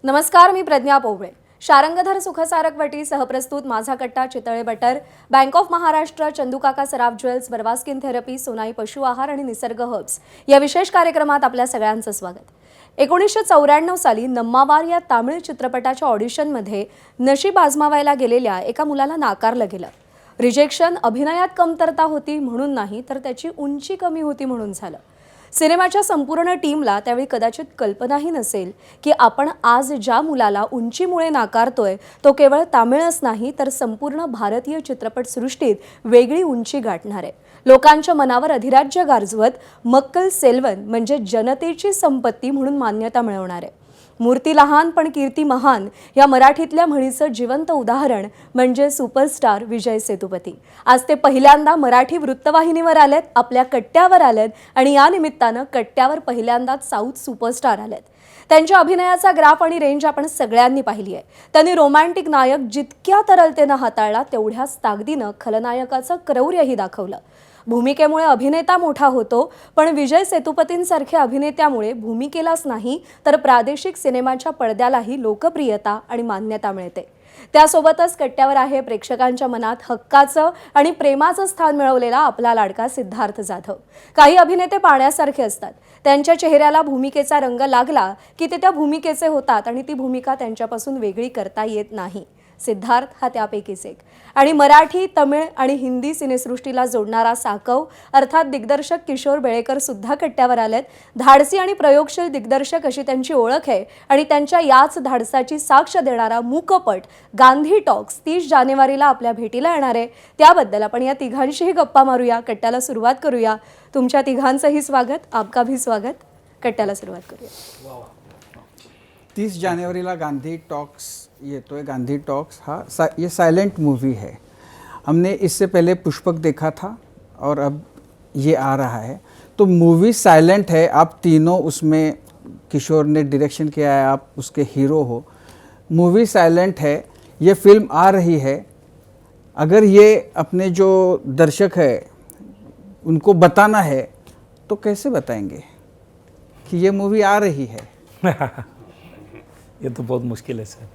नमस्कार, मी प्रज्ञा पोवळे. शारंगधर सुखसारकवटी सहप्रस्तुत माझा कट्टा Chitale butter, bank of Maharashtra, चंदूकाका Saraf jewels, बरवा स्किन थेरपी, सोनाई पशु आहार आणि निसर्ग हर्ब्स या विशेष कार्यक्रमात आपल्या सगळ्यांचं स्वागत. 1994 साली नम्मावार या तामिळ चित्रपटाच्या ऑडिशनमध्ये नशीब आजमावायला गेलेल्या एका मुलाला नाकारलं गेलं. रिजेक्शन अभिनयात कमतरता होती म्हणून नाही, तर त्याची उंची कमी होती म्हणून झालं. सिनेमाच्या संपूर्ण टीमला त्यावेळी कदाचित कल्पनाही नसेल की आपण आज ज्या मुलाला उंचीमुळे नाकारतोय तो केवळ तामिळच नाही, तर संपूर्ण भारतीय चित्रपटसृष्टीत वेगळी उंची गाठणार आहे. लोकांच्या मनावर अधिराज्य गाजवत मक्कल सेल्वन म्हणजे जनतेची संपत्ती म्हणून मान्यता मिळवणार आहे. मूर्ती लहान पण कीर्ती महान या मराठीतल्या म्हणीचं जिवंत उदाहरण म्हणजे सुपरस्टार विजय सेतुपती. आज ते पहिल्यांदा मराठी वृत्तवाहिनीवर आलेत, आपल्या कट्ट्यावर आलेत आणि या निमित्तानं कट्ट्यावर पहिल्यांदाच साऊथ सुपरस्टार आलेत. त्यांच्या अभिनयाचा ग्राफ आणि रेंज आपण सगळ्यांनी पाहिली आहे. त्यांनी रोमॅन्टिक नायक जितक्या तरलतेनं हाताळला, तेवढ्याच ताकदीनं खलनायकाचं क्रौर्यही दाखवलं. भूमिकेमुळे अभिनेता मोठा होतो, पण विजय सेतुपतींसारख्या अभिनेत्यामुळे भूमिकेलाच नाही तर प्रादेशिक सिनेमाच्या पडद्यालाही लोकप्रियता आणि मान्यता मिळते. त्यासोबतच कट्ट्यावर आहे प्रेक्षकांच्या मनात हक्काचं आणि प्रेमाचं स्थान मिळवलेला आपला लाडका सिद्धार्थ जाधव. काही अभिनेते पाण्यासारखे असतात, त्यांच्या चेहऱ्याला भूमिकेचा रंग लागला की ते त्या भूमिकेचे होतात आणि ती भूमिका त्यांच्यापासून वेगळी करता येत नाही. सिद्धार्थ हा त्यापैकीच एक. आणि मराठी, तमिळ आणि हिंदी सिनेसृष्टीला जोडणारा साकव अर्थात दिग्दर्शक किशोर बेळेकर सुद्धा कट्ट्यावर आलेत. धाडसी आणि प्रयोगशील दिग्दर्शक अशी त्यांची ओळख आहे आणि त्यांच्या याच धाडसाची साक्ष देणारा मूकपट गांधी टॉक्स 30 जानेवारीला आपल्या भेटीला येणार आहे. त्याबद्दल आपण या तिघांशीही गप्पा मारूया, कट्ट्याला सुरुवात करूया. तुमच्या तिघांचंही स्वागत, आपका भी स्वागत. कट्ट्याला सुरुवात करूया. 30 जनवरीला गांधी टॉक्स येतोय. गांधी टॉक्स ये साइलेंट मूवी है. हमने इससे पहले पुष्पक देखा था और अब ये आ रहा है. तो मूवी साइलेंट है. आप तीनों उसमें, किशोर ने डायरेक्शन किया है, आप उसके हीरो हो. मूवी साइलेंट है. ये फिल्म आ रही है. अगर ये अपने जो दर्शक है उनको बताना है तो कैसे बताएंगे कि ये मूवी आ रही है? ये तो बहुत मुश्किल है सर.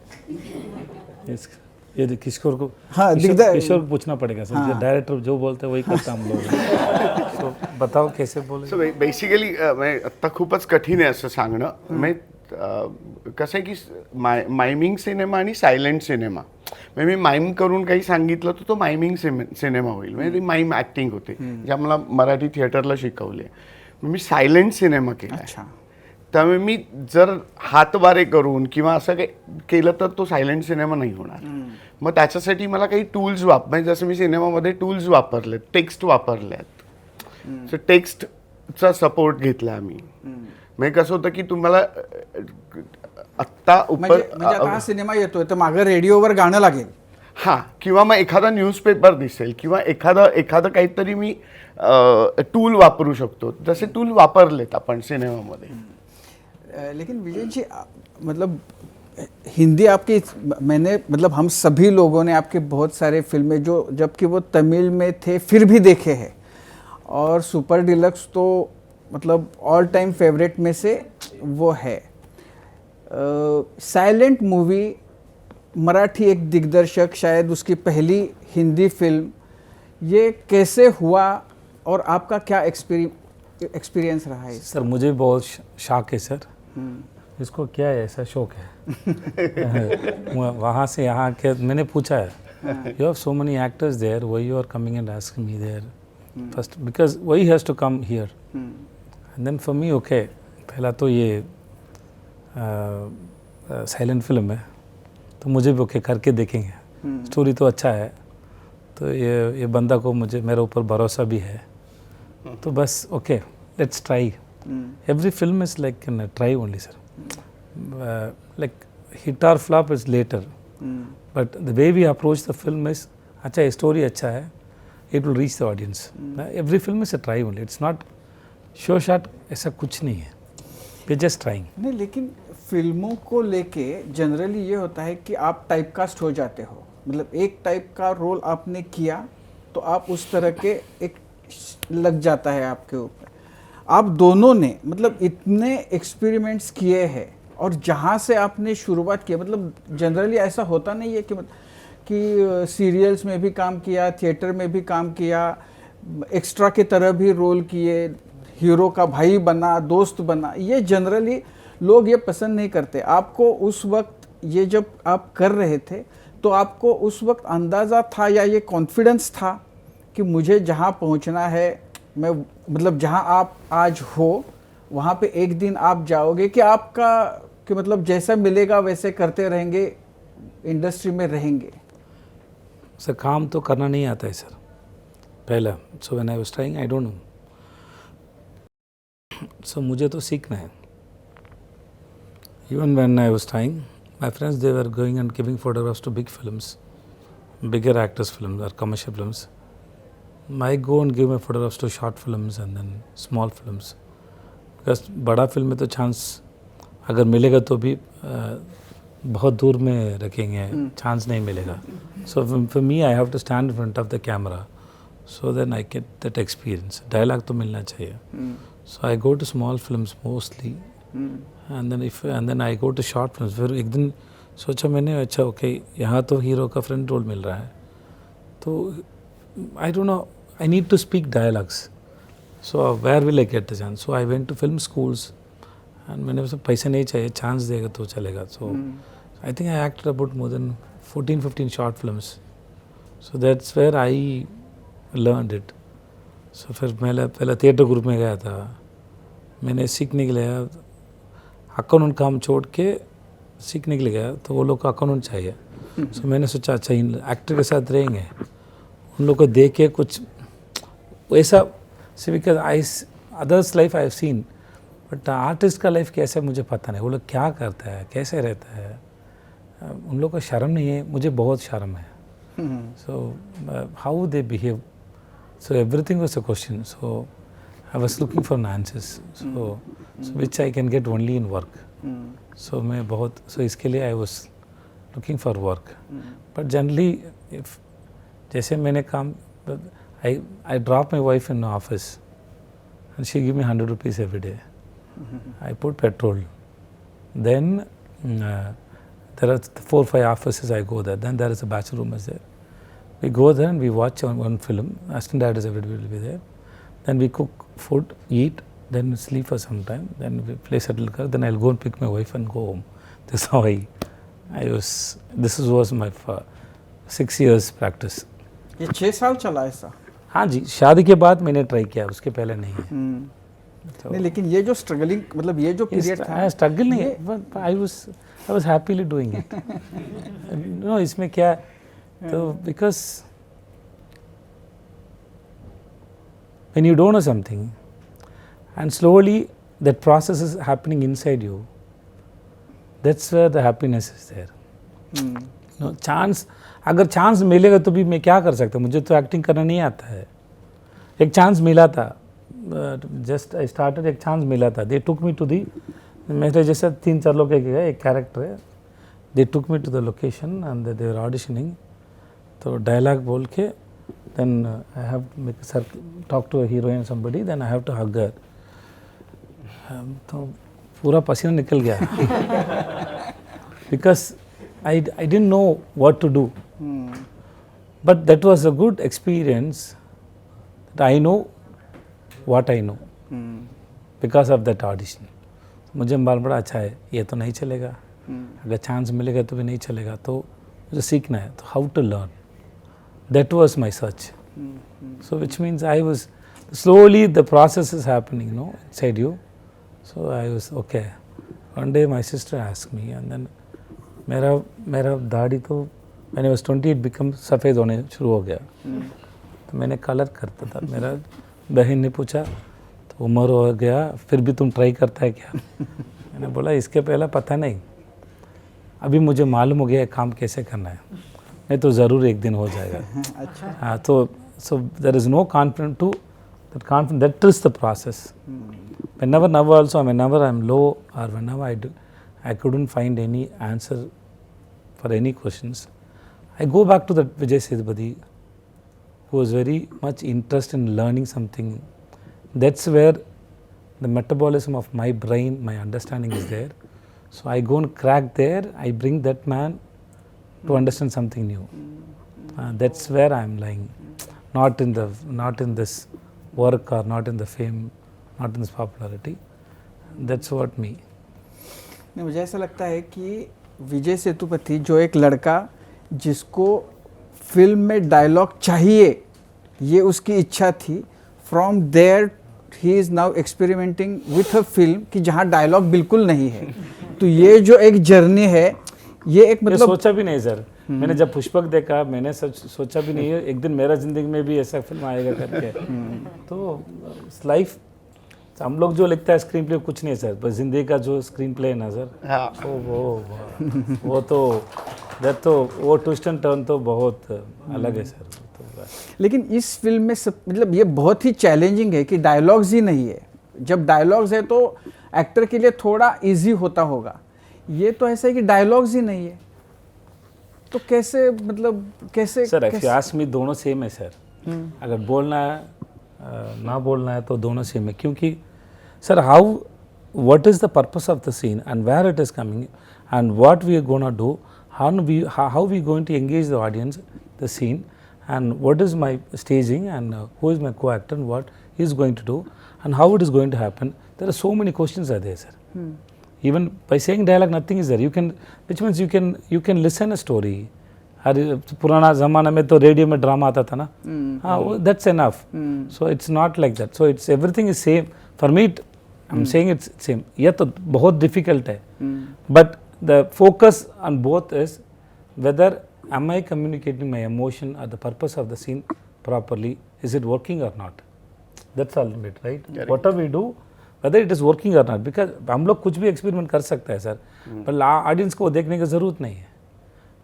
ये किशोर को, हाँ, किशोर को पूछना पड़ेगा सर. हाँ. डायरेक्टर जो बोलते हैं वही करता हम लोग. तो बताओ कैसे बोले. सो बेसिकली आत्ता खूपच कठीण आहे असं सांगणं. कसं आहे की मायमिंग सिनेमा आणि सायलेंट सिनेमा, म्हणजे मी माईम करून काही सांगितलं तर तो मायमिंग सिनेमा होईल. म्हणजे ती माईम ॲक्टिंग होते जे आम्हाला मराठी थिएटरला शिकवले. मी सायलेंट सिनेमा केला. अच्छा. त्यामुळे मी जर हातवारे करून किंवा असं काही केलं तर तो सायलेंट सिनेमा नाही होणार. मग त्याच्यासाठी मला काही टूल्स म्हणजे जसं मी सिनेमामध्ये टूल्स वापरलेत, टेक्स्ट वापरलेत. सो टेक्स्टचा सपोर्ट घेतला आम्ही. म्हणजे कसं होतं की तुम्हाला आत्ता म्हणजे आता हा सिनेमा येतोय तर मागं रेडिओवर गाणं लागेल. हां, किंवा मग एखादा न्यूजपेपर दिसेल किंवा एखादं काहीतरी मी टूल वापरू शकतो. जसे टूल वापरलेत आपण सिनेमामध्ये. लेकिन विजय जी, मतलब हिंदी आपकी, मैंने मतलब हम सभी लोगों ने आपके बहुत सारे फिल्में जो जबकि वो तमिल में थे फिर भी देखे हैं, और सुपर डिलक्स तो मतलब ऑल टाइम फेवरेट में से वो है. साइलेंट मूवी, मराठी एक दिग्दर्शक, शायद उसकी पहली हिंदी फिल्म, ये कैसे हुआ और आपका क्या एक्सपीरियंस रहा है? सर मुझे बहुत शौक है सर. इसको क्या है, ऐसा शौक है. वहाँ से यहाँ के मैंने पूछा है, you have so many actors there, why you are coming and asking me there first, because why has to come here. And then for me okay, पहला तो ये साइलेंट फिल्म है तो मुझे भी ओके करके देखेंगे. स्टोरी तो अच्छा है, तो ये बंदा को मुझे मेरे ऊपर भरोसा भी है. तो बस okay, let's try. Every film is like a try only sir. Like hit or flop is later. But the way we approach the film is, अच्छा story अच्छा है, it will reach the audience. Every film is a try only. It's not show shot, ऐसा कुछ नहीं है. We're just trying. नहीं, लेकिन फिल्मों को लेके जनरली ये होता है कि आप टाइपकास्ट हो जाते हो. मतलब एक टाइप का रोल आपने किया तो आप उस तरह के एक लग जाता है आपके ऊपर. आप दोनों ने मतलब इतने एक्सपेरिमेंट्स किए हैं और जहाँ से आपने शुरुआत की, मतलब जनरली ऐसा होता नहीं है कि सीरियल्स में भी काम किया, थिएटर में भी काम किया, एक्स्ट्रा की तरह भी रोल किए, हीरो का भाई बना, दोस्त बना, ये जनरली लोग ये पसंद नहीं करते। आपको उस वक्त ये जब आप कर रहे थे तो आपको उस वक्त अंदाज़ा था या ये कॉन्फिडेंस था कि मुझे जहाँ पहुँचना है, मैं मतलब जहाँ आप आज हो वहाँ पे एक दिन आप जाओगे, कि आपका कि मतलब जैसा मिलेगा वैसे करते रहेंगे, इंडस्ट्री में रहेंगे? सर काम तो करना नहीं आता है सर पहला। सो व्हेन आई वाज trying I don't no, so मुझे तो सीखना है। इवन व्हेन आई वाज trying, my friends they were going and giving photographs to big films, bigger actors films और commercial films. I go and give my photographs to short films and then small films, because बड़ा film में तो chance अगर मिलेगा तो भी बहुत दूर में रखेंगे, चांस नहीं मिलेगा। So for me I have to stand in front of the camera, so then I get that experience. Dialogue तो मिलना चाहिए। So I go to small films mostly and then I go to short films. फिर एक दिन सोचा मैंने, अच्छा okay यहाँ तो हीरो का फ्रंट रोल मिल रहा है, तो I don't know, I need to speak dialogues. So where will I get the chance? So I went to film schools and मैंने सोचा पैसे नहीं चाहिए, चांस देगा तो चलेगा। So I think I acted about more than 14-15 short films. So that's where I learned it. So फिर मैं पहले थिएटर ग्रुप में गया था, मैंने सीखने के लिए अकाउंट काम छोड़ के सीखने के लिए गया, तो वो लोग को अकाउंट चाहिए। So मैंने सोचा अच्छा इन एक्टर के साथ रहेंगे, उन लोग को देख के कुछ वैसा से, because others life I have seen, but artist का लाइफ कैसे मुझे पता नहीं, वो लोग क्या करता है, कैसे रहता है, उन लोग को शर्म नहीं है, मुझे बहुत शर्म है। So how they behave, so everything was a question. So I was looking for answers, so which I can get only in work. So मैं बहुत, सो इसके लिए I was looking for work. But generally if जैसे मैंने काम, I drop my wife in office and she give me 100 rupees every day. I put petrol, then there are 4-5 offices I go there, then there is a bachelor room is there, we go there and we watch one film, assistant directors everybody will be there, then we cook food, eat, then sleep for some time, then we play shuttle, then I'll go and pick my wife and go home. This is how this was my 6 years practice. ये 6 साल चला ऐसा? हाँ जी, शादी के बाद मैंने try KIA, उसके पहले नहीं है। नहीं, लेकिन ये जो स्ट्रगलिंग, मतलब ये जो पीरियड था, स्ट्रगल नहीं है, but I was happily doing it. No, इसमें क्या, तो because when you don't know something and slowly that process is happening inside you, that's where the happiness is there. No chance, अगर chance मिलेगा तो भी मैं क्या कर सकता हूँ, मुझे तो एक्टिंग करना नहीं आता है। एक चांस मिला था, जस्ट आई स्टार्टेड, एक चांस मिला था, दे टुक मी टू दी, मेरे जैसे 3-4 लोग एक कैरेक्टर है, they took me to the location and they were auditioning, तो डायलॉग बोल के then I have to talk to a heroine somebody, then I have to hug her. तो पूरा पसीना निकल गया, because I didn't know what to do. But that was a good experience, that I know what I know because of that audition. मुझे मालूम पड़ा अच्छा है, ये तो नहीं चलेगा, अगर चांस मिलेगा तो भी नहीं चलेगा, तो मुझे सीखना है, तो how to learn. That was my search. So which means I was, slowly the process is happening, you know, inside you. So I was okay. One day my sister asked me, and then मेरा दाढ़ी तो when I was 28 become सफ़ेद होने शुरू हो गया, तो मैंने colour करता था। मेरा बहन ने पूछा, तो उम्र हो गया फिर भी तुम ट्राई करता है क्या? मैंने बोला इसके पहला पता नहीं, अभी मुझे मालूम हो गया काम कैसे करना है, नहीं तो ज़रूर एक दिन हो जाएगा। अच्छा। हाँ, तो so there is no confidence to that confidence, that is the process. Whenever now also, whenever I'm low or whenever I couldn't find any answer for any questions, I go back to that Vijay Sethupathi, who was very much interested in learning something. That's where the metabolism of my brain, my understanding is there. So I go and crack there, I bring that man to understand something new. That's where I'm lying, not in this work or not in the fame, not in this popularity. That's what me. नहीं, मुझे ऐसा लगता है कि विजय सेतुपति जो एक लड़का जिसको फिल्म में डायलॉग चाहिए, ये उसकी इच्छा थी, from there he is now experimenting with a film कि जहाँ डायलॉग बिल्कुल नहीं है। तो ये जो एक जर्नी है, ये एक मैं मतलब सोचा भी नहीं सर, मैंने जब पुष्पक देखा मैंने सोचा भी नहीं है एक दिन मेरा जिंदगी में भी ऐसा फिल्म आएगा करके। तो लाइफ हम लोग जो लिखता है स्क्रीन प्ले कुछ नहीं है सर, बस जिंदगी का जो स्क्रीन प्ले है ना सर, हाँ। वो ट्विस्ट एंड टर्न तो बहुत अलग है सर। तो लेकिन इस फिल्म में सब मतलब ये बहुत ही चैलेंजिंग है कि डायलॉग्स ही नहीं है। जब डायलॉग्स है तो एक्टर के लिए थोड़ा इजी होता होगा, ये तो ऐसा है कि डायलॉग्स ही नहीं है, तो कैसे मतलब कैसे सर कैसे? एक्चुअली में दोनों सेम है सर। अगर बोलना है ना बोलना है तो दोनों सेम है, क्योंकि sir how what is the purpose of the scene and where it is coming and what we are going to do, how we going to engage the audience, the scene, and what is my staging and who is my co-actor and what he is going to do and how it is going to happen. There are so many questions are there sir. Even by saying dialogue nothing is there, you can, which means you can listen a story. अरे पुराना ज़माना में तो radio में drama आता था ना, हाँ that's enough. So it's not like that. So it's everything is same. For me, I'm saying it's same. ये तो बहुत difficult है. But the focus on both is whether am I communicating my emotion or the purpose of the scene properly? Is it working or not? That's all it, right? Correct. Whatever we do, whether it is working or not, because हम लोग कुछ भी experiment कर सकते हैं sir, पर audience को देखने की ज़रूरत नहीं है.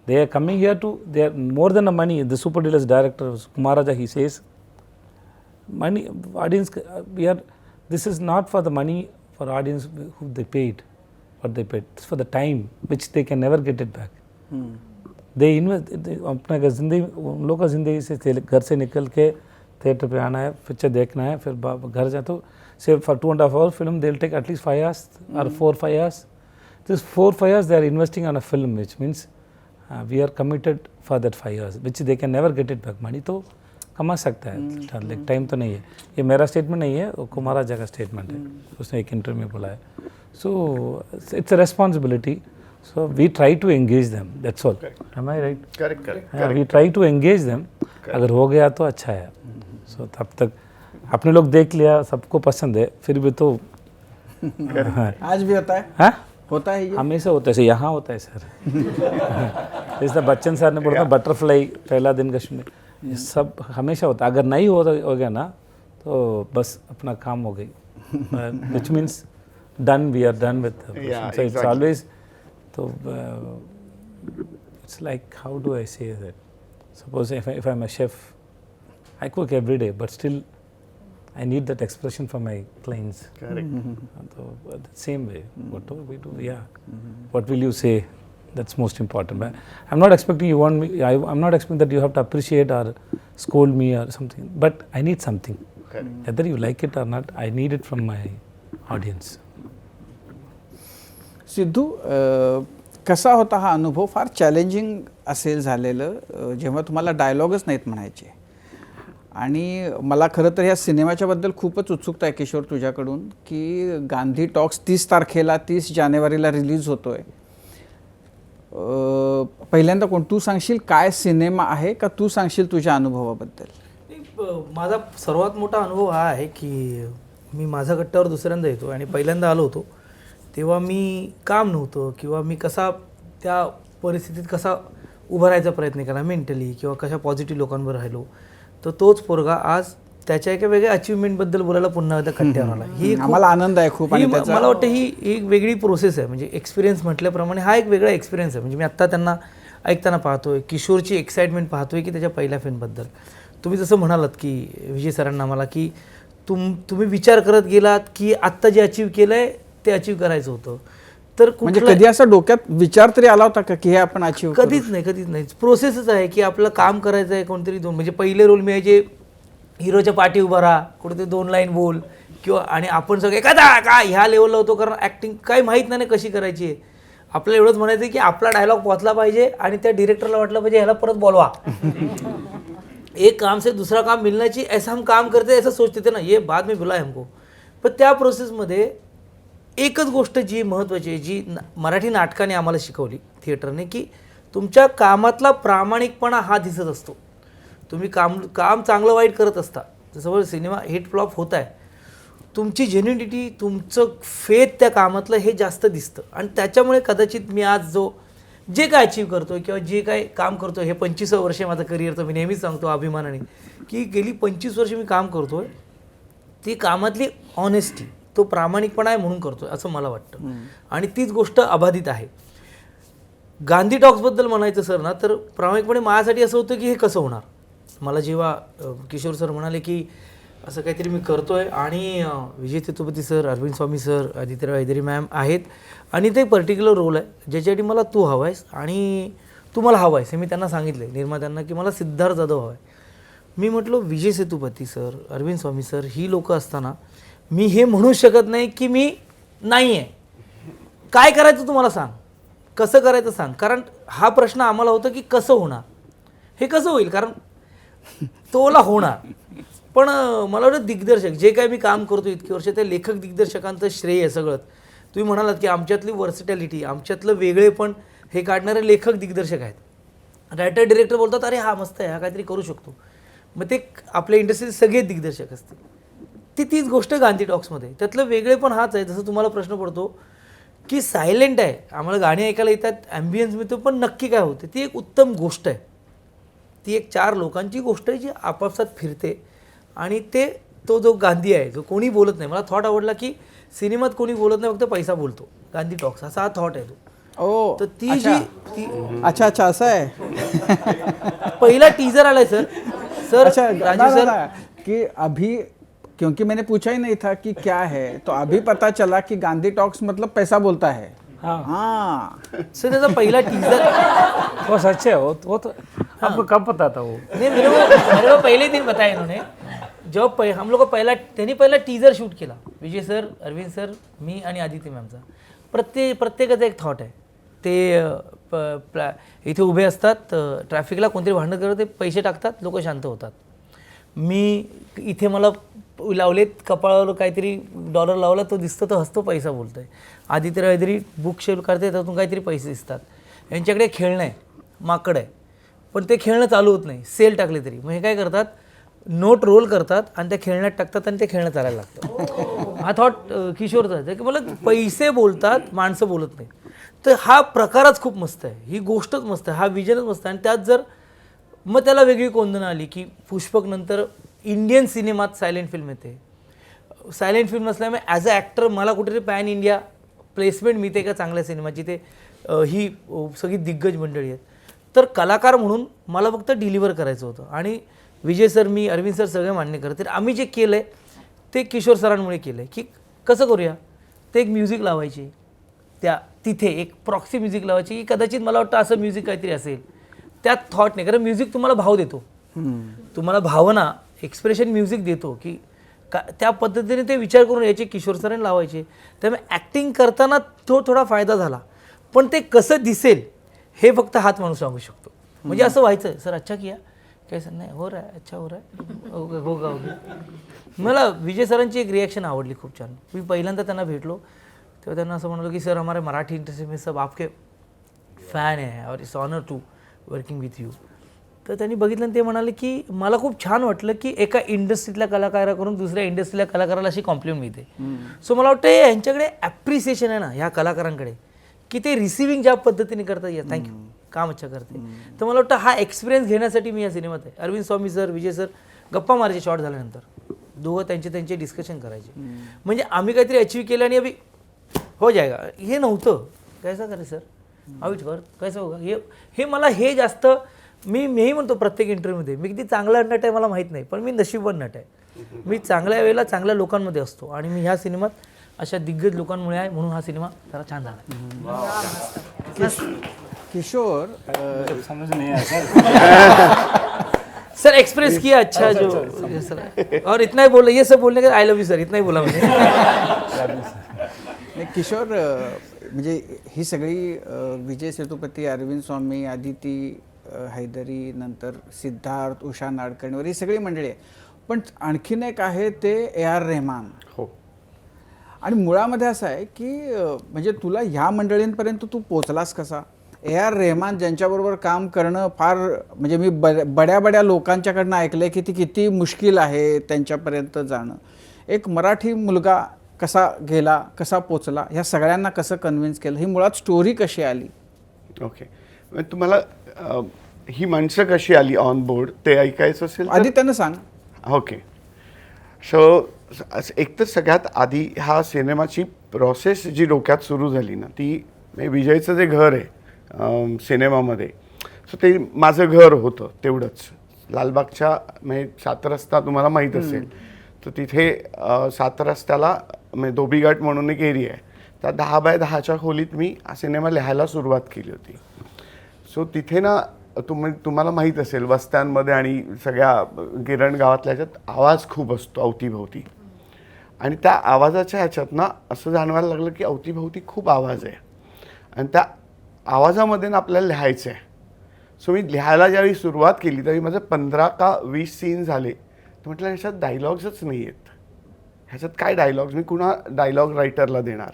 They are coming here to, they are more than a money. The super dealers director Kumar Raja, he says, money audience we are. This is not for the money for audience who they paid, what they paid. It's for the time which they can never get it back. They invest. अपना जिंदगी उन लोगों का जिंदगी से घर से निकल के theatre पे आना है, picture देखना है, फिर घर जाए तो say for 2.5 hour film they'll take at least 5 hours or 4-5 hours. This 4-5 hours they are investing on a film, which means we are committed for that 5 years, which they can never get it back. Money तो कमा सकता है, लेकिन time तो नहीं है. ये मेरा स्टेटमेंट नहीं है, वो कुमार राजा का स्टेटमेंट है, उसने एक इंटरव्यू में बोला है. So it's a responsibility. So we try to engage them. That's all. Am I right? Correct. We try to engage them. अगर हो गया तो अच्छा है. So तब तक अपने लोग देख लिया, सबको पसंद है, फिर भी तो आज भी होता है, हाँ होता है ये हमेशा होता है सर, यहाँ होता है सर. जैसे बच्चन सर ने बोला था बटरफ्लाई पहला दिन का शुरू, ये सब हमेशा होता है. अगर नहीं हो गया ना तो बस अपना काम हो गई, which means done, we are done with. So it's always, तो it's like how do I say that, suppose if I am a chef, I cook every day, but still I need that expression from my clients. Correct. So the same way, what we do, yeah. What will you say? That's most important. But I'm not expecting you want me. I'm not expecting that you have to appreciate or scold me or something. But I need something. Correct. Whether you like it or not, I need it from my audience. Sidhu, कसा होता हा अनुभव? फार challenging असेल झालेलं जेव्हा तुम्हाला डायलॉगच नाहीत म्हणायचे. आणि मला खरं तर ह्या सिनेमाच्याबद्दल खूपच उत्सुकता आहे किशोर तुझ्याकडून, की गांधी टॉक्स 30 जानेवारीला रिलीज होतो आहे. पहिल्यांदा तू सांगशील काय सिनेमा आहे, का तू सांगशील तुझ्या अनुभवाबद्दल? माझा सर्वात मोठा अनुभव हा आहे की मी माझा गट्ट्यावर दुसऱ्यांदा येतो आणि पहिल्यांदा आलो होतो तेव्हा मी काम नव्हतं किंवा मी कसा त्या परिस्थितीत कसा उभं राहायचा प्रयत्न केला मेंटली किंवा कशा पॉझिटिव्ह लोकांवर राहिलो, तर तोच पोरगा आज त्याच्या एका वेगळ्या अचिव्हमेंटबद्दल बोलायला पुन्हा एकदा कट्ट्यावर आला. ही आम्हाला आनंद आहे खूप. आणि मला वाटतं ही एक वेगळी प्रोसेस आहे. म्हणजे एक्सपिरियन्स म्हटल्याप्रमाणे हा एक वेगळा एक्सपिरियन्स आहे. म्हणजे मी आत्ता त्यांना ऐकताना पाहतोय, किशोरची एक्साइटमेंट पाहतोय की त्याच्या पहिल्या फिल्मबद्दल. तुम्ही जसं म्हणालात की विजय सरांना मला की तुम्ही विचार करत गेलात की आत्ता जे अचीव केलं आहे ते अचीव करायचं होतं, तर म्हणजे कधी असं डोक्यात विचार तरी आला होता का की हे आपण अचीव? कधीच नाही. प्रोसेसच आहे की आपलं काम करायचं आहे. कोणतरी दोन म्हणजे पहिले रोल मिळायचे, हिरोच्या पाठी उभा राहा, कुठेतरी 2 लाईन बोल, किंवा आणि आपण सगळे का ह्या लेवलला होतो कारण ॲक्टिंग काही माहीत नाही कशी करायची आहे. आपल्याला एवढंच म्हणायचं की आपला डायलॉग पोहोचला पाहिजे आणि त्या डिरेक्टरला वाटलं पाहिजे ह्याला परत बोलवा. एक काम से दूसरा काम मिलना चाहिए, ऐसा हम काम करते ऐसा सोचते थे ना, ये बाद में बुलाए हमको. पण त्या प्रोसेसमध्ये एकच गोष्ट जी महत्त्वाची आहे, जी मराठी नाटकाने आम्हाला शिकवली थिएटरने, की तुमच्या कामातला प्रामाणिकपणा हा दिसत असतो. तुम्ही काम चांगलं वाईट करत असता, जसं सिनेमा हिट फ्लॉप होत आहे, तुमची जेन्युनिटी, तुमचं फेथ त्या कामातलं हे जास्त दिसतं. आणि त्याच्यामुळे कदाचित मी आज जे काय अचीव्ह करतो किंवा जे काय काम करतो, हे 25 वर्ष माझं करिअरचं, मी नेहमीच सांगतो अभिमानाने की गेली 25 वर्ष मी काम करतोय, ती कामातली ऑनेस्टी, तो प्रामाणिकपणा आहे म्हणून करतोय असं मला वाटतं. आणि तीच गोष्ट अबाधित आहे. गांधी टॉक्सबद्दल म्हणायचं सर ना, तर प्रामाणिकपणे माझ्यासाठी असं होतं की हे कसं होणार. मला जेव्हा किशोर सर म्हणाले की असं काहीतरी मी करतोय आणि विजय Sethupathi sir, Arvind Swamy sir, Aditya Hydari ma'am आहेत आणि ते पर्टिक्युलर रोल आहे ज्याच्यासाठी मला तू हवा आहेस आणि तू मला हवा आहेस, हे मी त्यांना सांगितलं आहे निर्मात्यांना की मला सिद्धार्थ जाधव हवा आहे. मी म्हटलो विजय सेतुपती सर, अरविंद स्वामी सर ही लोकं असताना मी हे म्हणू शकत नाही की मी नाही आहे. काय करायचं तुम्हाला सांग, कसं करायचं सांग. कारण हा प्रश्न आम्हाला होता की कसं होणार, हे कसं होईल, कारण तोला होणार. पण मला वाटतं दिग्दर्शक जे काय मी काम करतो इतकी वर्ष, त्या लेखक दिग्दर्शकांचं श्रेय आहे सगळं. तुम्ही म्हणालात की आमच्यातली वर्सिटॅलिटी, आमच्यातलं वेगळेपण हे काढणारे लेखक दिग्दर्शक आहेत. रायटर डिरेक्टर बोलतात अरे हा मस्त आहे, हा काहीतरी करू शकतो. मग ते आपल्या इंडस्ट्रीत सगळे दिग्दर्शक असतील. तीच गोष्ट गांधी टॉक्समध्ये, त्यातलं वेगळेपण हाच आहे. जसं तुम्हाला प्रश्न पडतो की सायलेंट आहे, आम्हाला गाणी ऐकायला येतात, ॲम्बियन्स मिळतो, पण नक्की काय होते, ती एक उत्तम गोष्ट आहे. ती एक 4 लोकांची गोष्ट आहे जी आपापसात फिरते. आणि तो जो गांधी आहे, जो कोणी बोलत नाही. मला थॉट आवडला की सिनेमात कोणी बोलत नाही, फक्त पैसा बोलतो. गांधी टॉक्स असा हा थॉट आहे तो. ओ तर ती अच्छा. जी अच्छा असं आहे. पहिला टीजर आलाय सर अच्छा राजू सर, कि अभी क्योंकि मैंने पूछा ही नहीं था कि क्या है, तो अभी पता चला कि गांधी टॉक्स मतलब पैसा बोलता है. हाँ सर त्याचा पहिला टीजर वो सच है. वो तो आपको कब पता था वो? नहीं, मेरे को पहले दिन बताया इन्होंने. जब हम लोग को त्यांनी पहिला टीजर शूट केला, विजय सर, अरविंद सर, मी आणि आदित्य मॅमचा. प्रत्येकाचा एक थॉट आहे. ते इथे उभे असतात ट्रॅफिकला, कोणतरी भांडण करत, ते पैसे टाकतात, लोक शांत होतात. मी इथे मला लावलेत कपाळावर काहीतरी डॉलर लावला, तो दिसतो, तो हसतो, पैसा बोलतोय. आदित्य काहीतरी बुक शेल करते, त्यातून काहीतरी पैसे दिसतात. यांच्याकडे खेळणं आहे, माकड आहे, पण ते खेळणं चालू होत नाही, सेल टाकले तरी. मग हे काय करतात, नोट रोल करतात आणि त्या खेळण्यात टाकतात आणि ते खेळणं चालायला लागतं. हा थॉट किशोरचा आहे की मला पैसे बोलतात, माणसं बोलत नाही. तर हा प्रकारच खूप मस्त आहे, ही गोष्टच मस्त आहे, हा विजनच मस्त आहे. आणि त्यात जर मग त्याला वेगळी कोंदणं आली की पुष्पक नंतर इंडियन सिनेमात सायलेंट फिल्म येते. सायलेंट फिल्म नसल्यामुळे ॲज अ ॲक्टर मला कुठेतरी पॅन इंडिया प्लेसमेंट मिळते का चांगल्या सिनेमाची, ते ही सगळी दिग्गज मंडळी आहेत. तर कलाकार म्हणून मला फक्त डिलिव्हर करायचं होतं. आणि विजय सर, मी, अरविंद सर सगळे मान्य करते. आम्ही जे केलं आहे ते किशोर सरांमुळे केलं आहे. की कसं करूया, ते एक म्युझिक लावायची, तिथे एक प्रॉक्सी म्युझिक लावायची, की कदाचित मला वाटतं असं म्युझिक काहीतरी असेल. त्यात थॉट नाही, कारण म्युझिक तुम्हाला भाव देतो, तुम्हाला भावना, एक्सप्रेशन म्युझिक देतो, की त्या पद्धतीने ते विचार करून याचे किशोर सरांनी लावायचे. त्यामुळे ॲक्टिंग करताना थोडा फायदा झाला. पण ते कसं दिसेल हे फक्त हात माणूस सांगू शकतो. म्हणजे असं व्हायचं, सर अच्छा किया, काय सर, नाही हो रहा है, अच्छा हो रहा है, होगा. मला विजय सरांची एक रिॲक्शन आवडली खूप छान. मी पहिल्यांदा त्यांना भेटलो तेव्हा त्यांना असं म्हणालो की सर हमारे मराठी इंडस्ट्री में सब आपके फॅन आहे और it's honour to working with you. तर त्यांनी बघितलं आणि ते म्हणाले की मला खूप छान वाटलं की एका इंडस्ट्रीतल्या कलाकाराकडून दुसऱ्या इंडस्ट्रीतल्या कलाकाराला अशी कॉम्प्लिमेंट मिळते. सो मला वाटतं यांच्याकडे ॲप्रिसिएशन आहे ना ह्या कलाकारांकडे, की ते रिसिव्हिंग ज्या पद्धतीने करतात, या थँक्यू, काम अच्छा करते. तर मला वाटतं हा एक्सपिरियन्स घेण्यासाठी मी या सिनेमात आहे. अरविंद स्वामी सर, विजय सर गप्पा मारायचे शॉर्ट झाल्यानंतर, दोघं त्यांचे डिस्कशन करायचे. म्हणजे आम्ही काहीतरी अचीव केलं आणि अभि हो जाएगा हे नव्हतं. कैसा करे सर, आविच कर, कैसा होगा, हे मला हे जास्त, मीही म्हणतो प्रत्येक इंटरव्ह्यूमध्ये, मी किती चांगला नट आहे मला माहीत नाही, पण मी नशीबवान नट आहे. मी चांगल्या वेळेला चांगल्या लोकांमध्ये असतो आणि मी ह्या सिनेमात अशा दिग्गज लोकांमुळे आहे, म्हणून हा सिनेमा जरा छान झाला. किशोर समझ नहीं आया सर. सर एक्सप्रेस किया अच्छा जो ये सर, और इतना ही बोला, ये सब बोलने का आई लव यू सर इतना ही बोला मैंने. नाही, किशोर म्हणजे ही सगळी विजय सेतुपती, अरविंद स्वामी, आदिती हैदरी, नंतर सिद्धार्थ, उषा नाडकर्णी वगैरे ही सगळी मंडळी आहे. पण आणखीन एक आहे ते A.R. रेहमान. हो. आणि मुळामध्ये असं आहे की म्हणजे तुला ह्या मंडळींपर्यंत तू पोचलास कसा? A.R. रेहमान ज्यांच्याबरोबर काम करणं फार म्हणजे मी बड्या बड्या लोकांच्याकडनं ऐकलंय की ती किती मुश्किल आहे त्यांच्यापर्यंत जाणं. एक मराठी मुलगा कसा गेला, कसा पोचला, ह्या सगळ्यांना कसं कन्व्हिन्स केलं, ही मुळात स्टोरी कशी आली? ओके, तुम्हाला ही माणसं कशी आली ऑन बोर्ड ते ऐकायचं असेल आधी त्यांना सांग. ओके, सो एक तर सगळ्यात आधी ह्या सिनेमाची प्रोसेस जी डोक्यात सुरू झाली ना, ती विजयचं जे घर आहे सिनेमामध्ये, सो ते माझं घर होतं तेवढंच लालबागच्या, म्हणजे 7 रस्ता तुम्हाला माहीत असेल, तर तिथे 7 रस्त्याला म्हणजे धोबीघाट म्हणून एक एरिया आहे, त्या 10 बाय 10च्या खोलीत मी हा सिनेमा लिहायला सुरुवात केली होती. सो तिथे ना तुम्हाला माहीत असेल वस्त्यांमध्ये आणि सगळ्या गिरण गावातल्या ह्याच्यात आवाज खूप असतो अवतीभोवती, आणि त्या आवाजाच्या ह्याच्यात ना असं जाणवायला लागलं की अवतीभोवती खूप आवाज आहे आणि त्या आवाजामध्ये ना आपल्याला लिहायचं आहे. सो मी लिहायला ज्यावेळी सुरुवात केली त्यावेळी माझे 15 का 20 सीन झाले, तर म्हटलं ह्याच्यात डायलॉग्सच नाही आहेत, ह्याच्यात काय डायलॉग्स, मी कुणा डायलॉग रायटरला देणार,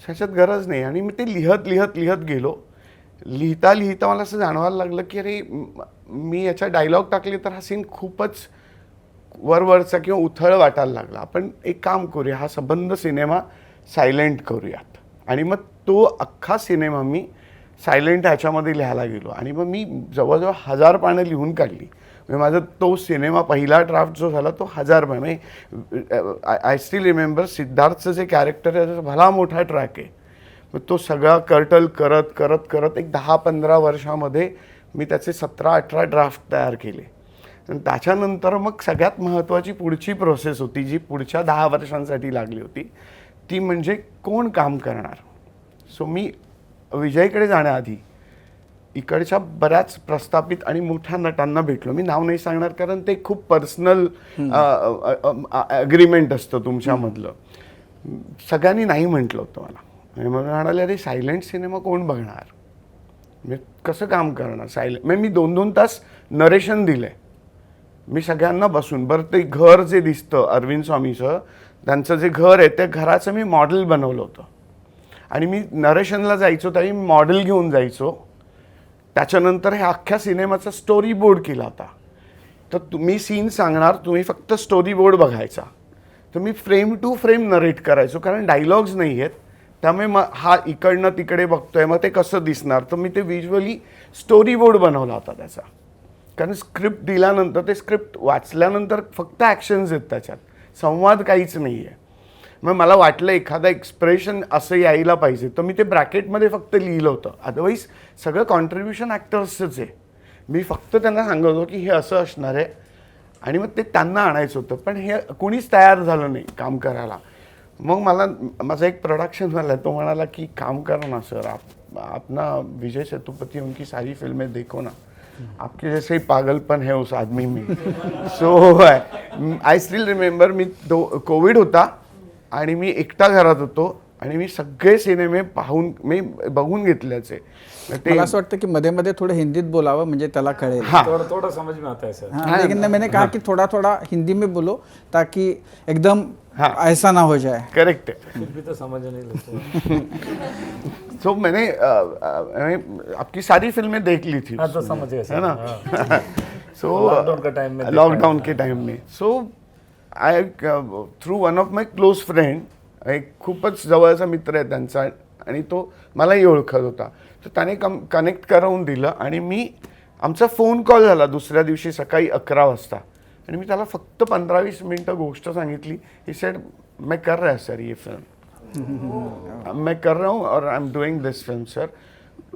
ह्याच्यात गरज नाही. आणि मी ते लिहत लिहत लिहत गेलो. लिहिता लिहिता मला असं जाणवायला लागलं की अरे मी याच्या डायलॉग टाकले तर हा सीन खूपच वरवरचा किंवा उथळ वाटायला लागला. आपण एक काम करूया, हा संबंध सिनेमा सायलेंट करूयात. आणि मग तो अख्खा सिनेमा मी सायलेंट ह्याच्यामध्ये लिहायला गेलो आणि मग मी जवळजवळ 1000 पानं लिहून काढली. म्हणजे माझा तो सिनेमा पहिला ड्राफ्ट जो झाला तो 1000 पानं. म्हणजे आय स्टील रिमेंबर सिद्धार्थचं जे कॅरेक्टर आहे त्याचा भला मोठा ट्रॅक आहे. मग तो सगळा कर्टल करत करत करत एक 10-15 वर्षामध्ये मी त्याचे 17-18 ड्राफ्ट तयार केले. आणि त्याच्यानंतर मग सगळ्यात महत्त्वाची पुढची प्रोसेस होती जी पुढच्या 10 वर्षांसाठी लागली होती, ती म्हणजे कोण काम करणार. सो मी विजयकडे जाण्याआधी इकडच्या बऱ्याच प्रस्थापित आणि मोठ्या नटांना भेटलो. मी नाव नाही सांगणार कारण ते खूप पर्सनल अग्रीमेंट असतं तुमच्यामधलं. सगळ्यांनी नाही म्हटलं होतं मला. आणि मग म्हणाले अरे सायलेंट सिनेमा कोण बघणार, मी कसं काम करणार सायलेंट. मी 2-2 तास नरेशन दिलं आहे मी सगळ्यांना बसून. बरं ते घर जे दिसतं अरविंद स्वामीचं, त्यांचं जे घर आहे त्या घराचं मी मॉडेल बनवलं होतं आणि मी नरेशनला जायचो त्यावेळी मॉडेल घेऊन जायचो. त्याच्यानंतर हे अख्ख्या सिनेमाचा स्टोरी बोर्ड केला होता. तर तुम्ही सीन सांगणार, तुम्ही फक्त स्टोरी बोर्ड बघायचा. तर मी फ्रेम टू फ्रेम नरेट करायचो कारण डायलॉग्स नाही आहेत, त्यामुळे मग हा इकडनं तिकडे बघतोय मग ते कसं दिसणार. तर मी ते व्हिज्युअली स्टोरी बोर्ड बनवला होता त्याचा. कारण स्क्रिप्ट दिल्यानंतर ते स्क्रिप्ट वाचल्यानंतर फक्त ॲक्शन्स आहेत त्याच्यात, संवाद काहीच नाही आहे. मग मला वाटलं एखादा एक्सप्रेशन असं यायला पाहिजे, तर मी ते ब्रॅकेटमध्ये फक्त लिहिलं होतं. अदरवाईज सगळं कॉन्ट्रीब्युशन ॲक्टर्सचंच आहे. मी फक्त त्यांना सांगत होतो की हे असं असणार आहे आणि मग ते त्यांना आणायचं होतं. पण हे कोणीच तयार झालं नाही काम करायला. मग माझा एक प्रोडक्शनवाला तो म्हणाला की काम करो ना सर, आप ना विजय सेतुपति उनकी सारी फिल्में देखो ना, आपके जैसे ही पागलपन है उस आदमी में. So I still remember me Covid होता आणि मी एकटा घरात होतो आणि मी सगळे सिनेमे मी बघून घेतल्याचे. मला असं वाटतं की मध्ये मध्ये थोडं हिंदीत बोलावं म्हणजे त्याला कळेल. थोड़ा थोड़ा समझ में आता है सर. हाँ, लेकिन मैंने कहा कि थोड़ा थोड़ा हिंदी में बोलो ताकि एकदम ऐसा ना हो जाए. करेक्ट है. फिर भी तो समझ नहीं लगता. सो मैंने आपकी सारी फिल्में देख ली थी. हाँ तो समझ गए सर. है ना. सो लॉकडाउन का टाइम में लॉकडाउन के टाइम में so I through one of my close friend, एक खूपच जवळचा मित्र आहे त्यांचा आणि तो मलाही ओळखत होता, तर त्याने कनेक्ट करून दिलं आणि आमचा फोन कॉल झाला दुसऱ्या दिवशी सकाळी 11 वाजता आणि मी त्याला फक्त 15-20 मिनटं गोष्ट सांगितली. ही सेड मैं कर रहा है सर ये फिल्म, मैं कर रहा हूँ और I am doing this film sir.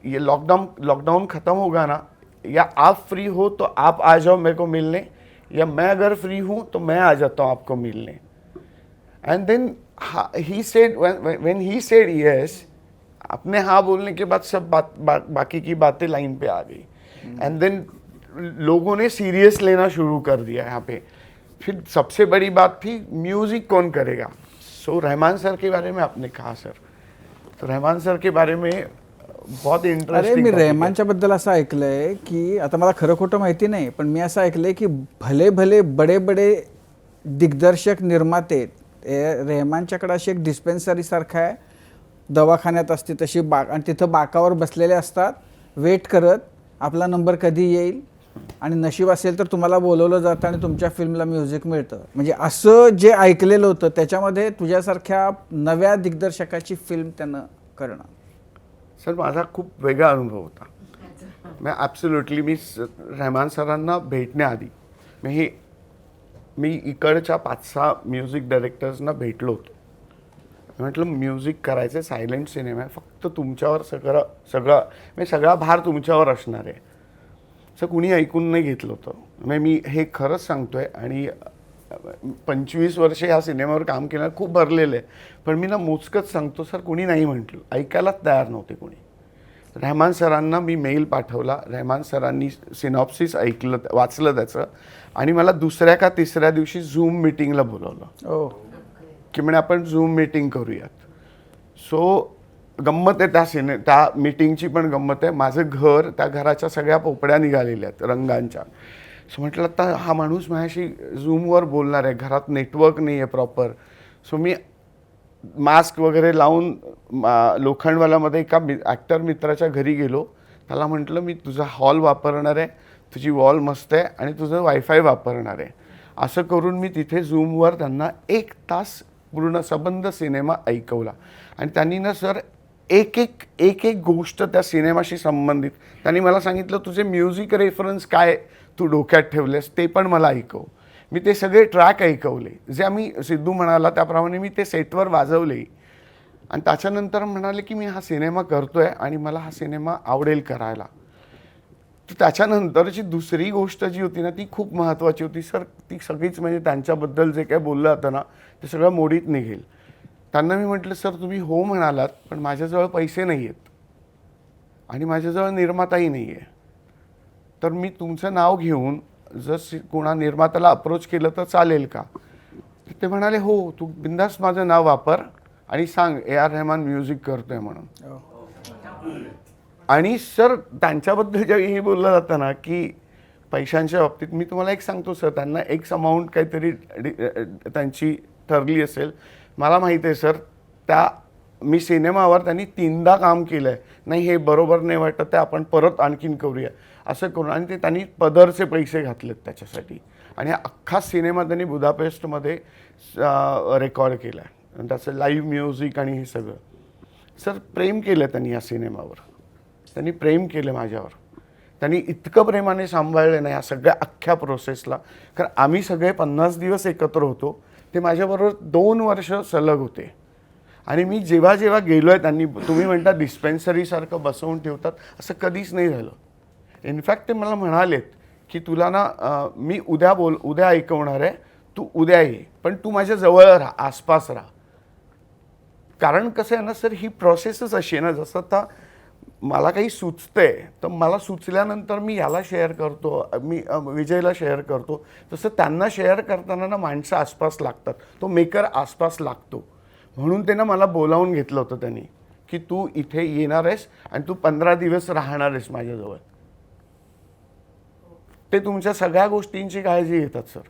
ये लॉकडाउन ख़त्म होगा ना, या आप फ्री हो तो आप आ जाओ मेरे को मिलने, या मैं अगर फ्री हूँ तो मैं आ जाता हूँ आपको मिलने. And then he said when he said yes, अपने हाँ बोलने के बाद सब बाकी की बातें लाइन पे आ गई. एंड देन लोगों ने सीरियस लेना शुरू कर दिया यहाँ पे। फिर सबसे बड़ी बात थी म्यूजिक कौन करेगा। सो रहमान सर के बारे में आपने कहा सर, तो रहमान सर के बारे में बहुत अरे इंटरेस्टिंग। मी रेहमानच्या बद्दल असं ऐकलंय की, आता मला खरं खोटं माहिती नाही, पण मी असं ऐकलंय की भले भले बडे बडे दिग्दर्शक निर्माते रेहमानच्याकडे अशी एक डिस्पेन्सरी सारखं आहे, दवाखान्यात असते तशी बाग, आणि तिथं बाकावर बसलेले असतात वेट करत आपला नंबर कधी येईल, आणि नशीब असेल तर तुम्हाला बोलवलं जातं आणि तुमच्या फिल्मला म्युझिक मिळतं. म्हणजे असं जे ऐकलेलं होतं त्याच्यामध्ये तुझ्यासारख्या नव्या दिग्दर्शकाची फिल्म त्यानं करणं. सर माझा खूप वेगळा अनुभव होता. मी ॲब्सोल्युटली रहमान सरांना भेटण्याआधी मी इकडच्या 5-6 म्युझिक डायरेक्टर्सना भेटलो होतो. म्हटलं म्युझिक करायचं, सायलेंट सिनेमा आहे, फक्त तुमच्यावर सगळा भार तुमच्यावर असणार आहे. असं कुणी ऐकून नाही घेतलं होतं. म्हणजे मी हे खरंच सांगतोय, आणि 25 वर्ष ह्या सिनेमावर काम केलं, खूप भरलेलं आहे, पण मी ना मोजकंच सांगतो सर, कुणी नाही म्हटलं, ऐकायलाच तयार नव्हते कोणी. रहमान सरांना मी मेल पाठवला, रहमान सरांनी सिनॉप्सिस वाचलं त्याचं, आणि मला दुसऱ्या का तिसऱ्या दिवशी झूम मीटिंगला बोलवलं की म्हणे आपण झूम मीटिंग करूयात. सो गंमत आहे त्या मीटिंगची पण गंमत आहे. माझं घर, त्या घराच्या सगळ्या पोपड्या निघालेल्या आहेत रंगांच्या. सो म्हटलं आता हा माणूस माझ्याशी झूमवर बोलणार आहे, घरात नेटवर्क नाही आहे प्रॉपर. सो मी मास्क वगैरे लावून लोखंडवालामध्ये एका ॲक्टर मित्राच्या घरी गेलो. त्याला म्हटलं मी तुझा हॉल वापरणार आहे, तुझी वॉल मस्त आहे, आणि तुझं वायफाय वापरणार आहे. असं करून मी तिथे झूमवर त्यांना 1 तास पूर्ण सबंध सिनेमा ऐकवला. आणि त्यांनी ना सर एक एक गोष्ट त्या सिनेमाशी संबंधित त्यांनी मला सांगितलं, तुझे म्युझिक रेफरन्स काय तू डोक्यात ठेवलेस ते पण मला ऐकव. मी ते सगळे ट्रॅक ऐकवले, जे आम्ही सिद्धू म्हणाला त्याप्रमाणे मी ते सेटवर वाजवले. आणि त्याच्यानंतर म्हणाले की मी हा सिनेमा करतोय आणि मला हा सिनेमा आवडेल करायला. तर त्याच्यानंतरची दुसरी गोष्ट जी होती ना, ती खूप महत्त्वाची होती सर. ती सगळीच म्हणजे त्यांच्याबद्दल जे काय बोललं जातं ना, ते सगळं मोडीत निघेल. त्यांना मी म्हटलं सर तुम्ही हो म्हणालात, पण माझ्याजवळ पैसे नाही आहेत आणि माझ्याजवळ निर्माताही नाही आहे, तर मी तुमचं नाव घेऊन जर कोणा निर्मात्याला अप्रोच केलं तर चालेल का. ते म्हणाले हो, तू बिंदास माझं नाव वापर आणि सांग AR रहमान म्युझिक करतोय म्हणून. आणि सर त्यांच्याबद्दल जेव्हा हे बोललं जातं ना की पैशांच्या बाबतीत, मी तुम्हाला एक सांगतो सर, त्यांना एक्स अमाऊंट काहीतरी त्यांची ठरली असेल, मला माहिती आहे सर. मी सिनेमावर त्यांनी 3दा काम केलं आहे. नाही हे बरोबर नाही वाटत आहे, आपण परत आणखीन करूया असं करून, आणि ते त्यांनी पदरचे पैसे घातलेत त्याच्यासाठी. आणि हा अख्खा सिनेमा त्यांनी बुदापेस्टमध्ये रेकॉर्ड केला आहे, आणि त्याचं लाईव्ह म्युझिक आणि हे सगळं. सर प्रेम केलं त्यांनी या सिनेमावर, त्यांनी प्रेम केलं माझ्यावर. त्यांनी इतकं प्रेमाने सांभाळलं ना या सगळ्या अख्ख्या प्रोसेसला. कारण आम्ही सगळे 50 दिवस एकत्र होतो, ते माझ्याबरोबर 2 वर्ष सलग होते. आणि मी जेव्हा जेव्हा गेलो आहे, त्यांनी तुम्ही म्हणता डिस्पेन्सरीसारखं बसवून ठेवतात, असं कधीच नाही झालं. इनफॅक्ट ते मला म्हणालेत की तुला ना मी उद्या ऐकवणार आहे, तू उद्या ये, पण तू माझ्या जवळ राहा, आसपास राहा. कारण कसं आहे ना सर, ही प्रोसेसच अशी आहे ना, जसं आता मला काही सुचतंय तर मला सुचल्यानंतर मी याला शेअर करतो, मी विजयला शेअर करतो, तसं त्यांना शेअर करताना ना माणसं आसपास लागतात, तो मेकर आसपास लागतो. म्हणून ते ना मला बोलावून घेतलं होतं त्यांनी की तू इथे येणार आहेस आणि तू 15 दिवस राहणार आहेस माझ्याजवळ. ते तुमच्या सगळ्या गोष्टींची काळजी घेतात सर.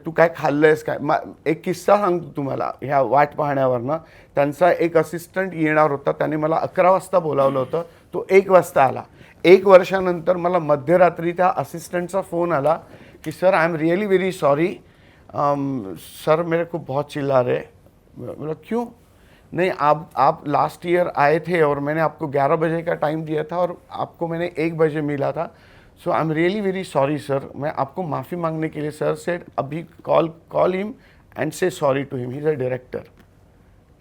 तू काय खाल्लंयस काय. एक किस्सा सांगतो तुम्हाला ह्या वाट पाहण्यावर ना. त्यांचा एक असिस्टंट येणार होता, त्याने मला 11 वाजता बोलावलं होतं, तो 1 वाजता आला. 1 वर्षानंतर मला मध्यरात्री त्या असिस्टंटचा फोन आला कि sir I am really very sorry sir, मेरे को बहुत चिल्ला रहे. बोला क्यों. नहीं आप लास्ट ईयर आए थे और मैंने आपको 11 बजे का टाइम दिया था और आपको मैंने 1 बजे मिला था. So I am really very sorry sir. मैं आपको माफ़ी मांगने के लिए सर सेड अभी call him and say sorry to him. He is a director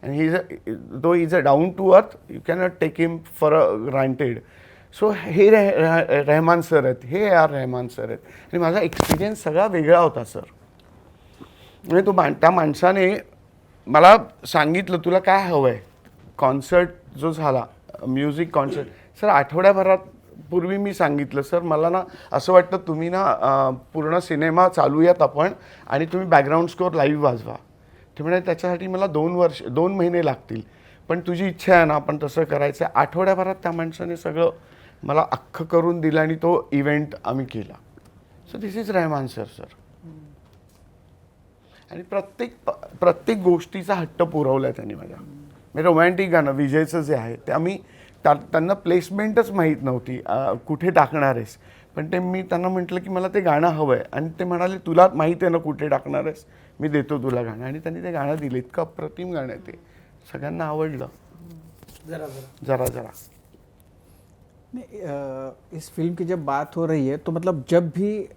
and though he's a down to earth, you cannot take him for granted. So हे Rahman sir आहेत, हे AR रहमान सर आहेत. आणि माझा एक्सपिरियन्स सगळा वेगळा होता सर. म्हणजे त्या माणसाने मला सांगितलं तुला काय हवं आहे. कॉन्सर्ट जो झाला, म्युझिक कॉन्सर्ट सर, आठवड्याभरात पूर्वी मी सांगितलं सर मला ना असं वाटतं तुम्ही ना पूर्ण सिनेमा चालूयात आपण आणि तुम्ही बॅकग्राऊंड स्कोअर लाईव्ह वाजवा. ते म्हणाले त्याच्यासाठी मला 2 महिने लागतील, पण तुझी इच्छा आहे ना आपण तसं करायचं. आठवड्याभरात त्या माणसाने सगळं मला अख्खं करून दिलं आणि तो इव्हेंट आम्ही केला. So this is Rahman sir. आणि प्रत्येक गोष्टीचा हट्ट पुरवला त्यांनी माझ्या. म्हणजे रोमॅन्टिक गाणं विजयचं जे आहे ते आम्ही त्यांना प्लेसमेंटच माहीत नव्हती कुठे टाकणार आहेस, पण ते मी त्यांना म्हटलं की मला ते गाणं हवं आहे आणि ते म्हणाले तुला माहीत आहे ना कुठे टाकणार आहेस, मी देतो तुला गाणं. आणि त्यांनी ते गाणं दिलं. इतकं अप्रतिम गाणं आहे ते, सगळ्यांना आवडलं. जरा नहीं, इस फिल्म की जब बात हो रही है तो मतलब जब भी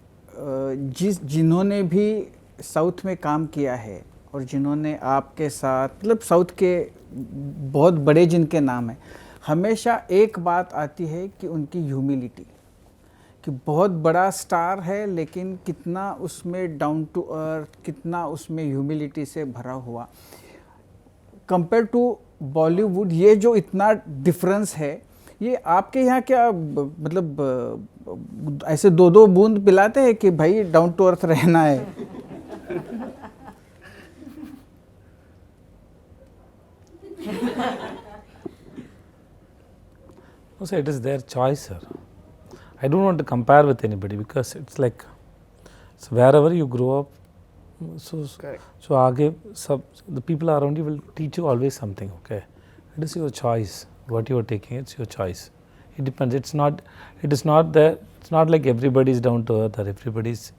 जिन्होंने भी साउथ में काम किया है और जिन्होंने आपके साथ मतलब साउथ के बहुत बड़े जिनके नाम हैं, हमेशा एक बात आती है कि उनकी ह्यूमिलिटी, कि बहुत बड़ा स्टार है लेकिन कितना उसमें डाउन टू अर्थ, कितना उसमें ह्यूमिलिटी से भरा हुआ. कंपेयर टू बॉलीवुड ये जो इतना डिफरेंस है, ये आपके यहाँ क्या मतलब ऐसे 2-2 बूंद पिलाते हैं कि भाई डाउन टू अर्थ रहना है? No, sir, it is their choice, sir. I don't want to compare with anybody because it's like, so wherever you grow up, Correct. so आगे सब the people around you will teach you always something. Okay, it is your choice. What you are taking, it's your choice. It depends. It is not that. It's not like everybody is down to earth or everybody is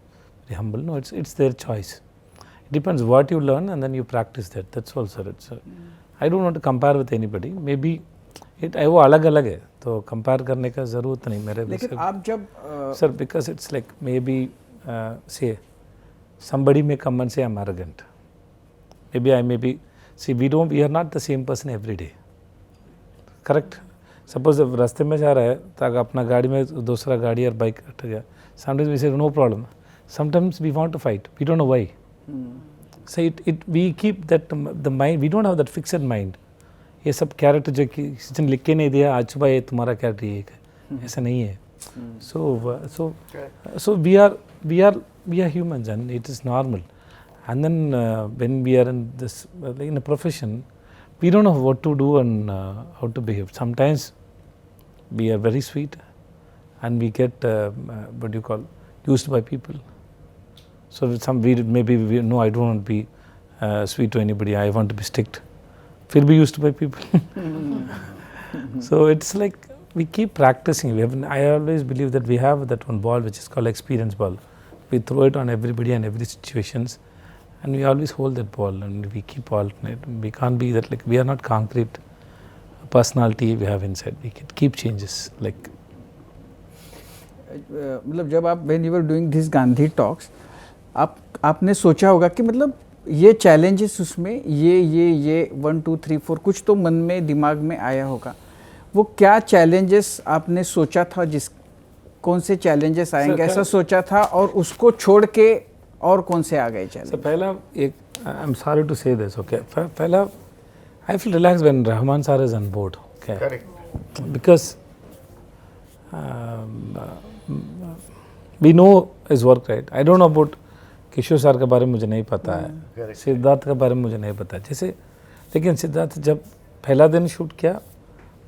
very humble. No, it's their choice. It depends what you learn and then you practice that. That's all, sir. I don't want to compare with anybody. Maybe वो अलग अलग है तो compare करने का ज़रूरत नहीं मेरे. लेकिन आप जब sir because it's like maybe say somebody may come and say I'm arrogant. Maybe I may be. See, we are not the same person every day. Correct? Suppose जब रास्ते में जा रहा है तो अपना गाड़ी में दूसरा गाड़ी और बाइक हट गया. Sometimes we say no problem. Sometimes we want to fight. We don't know why. So we keep that the mind. We don't have that fixed mind. ये सब कैरेक्टर जो किसी ने लिख के नहीं दिया आज सुबह ये तुम्हारा कैरेक्टर ये है, ऐसा नहीं है. So we are humans and it is normal. And then when we are in this in a profession, we don't know what to do and how to behave. Sometimes we are very sweet and we get what do you call used by people. So maybe no, I don't want to be sweet to anybody. I want to be strict. Feel be used by people. So it's like we keep practicing. I always believe that we have that one ball which is called experience ball. We throw it on everybody and every situations, and we always hold that ball and we keep alternate. We can't be that like we are not concrete personality we have inside. We can keep changes like. मतलब जब आप when you were doing this Gandhi talks आपने सोचा होगा कि मतलब ये challenges उसमें ये 1 2 3 4 कुछ तो मन में दिमाग में आया होगा. वो क्या चैलेंजेस आपने सोचा था, कौन से चैलेंजेस आएंगे ऐसा सोचा था और उसको छोड़ के और कौन से आ गए चैलेंज? पहला एक I am sorry to say this okay पहला I feel relax when Rahman sir is on board. Okay correct. Because we know his work right. I don't know about Kishore sir के बारे में मुझे नहीं पता है, सिद्धार्थ के बारे में मुझे नहीं पता जैसे. लेकिन सिद्धार्थ जब पहला दिन शूट किया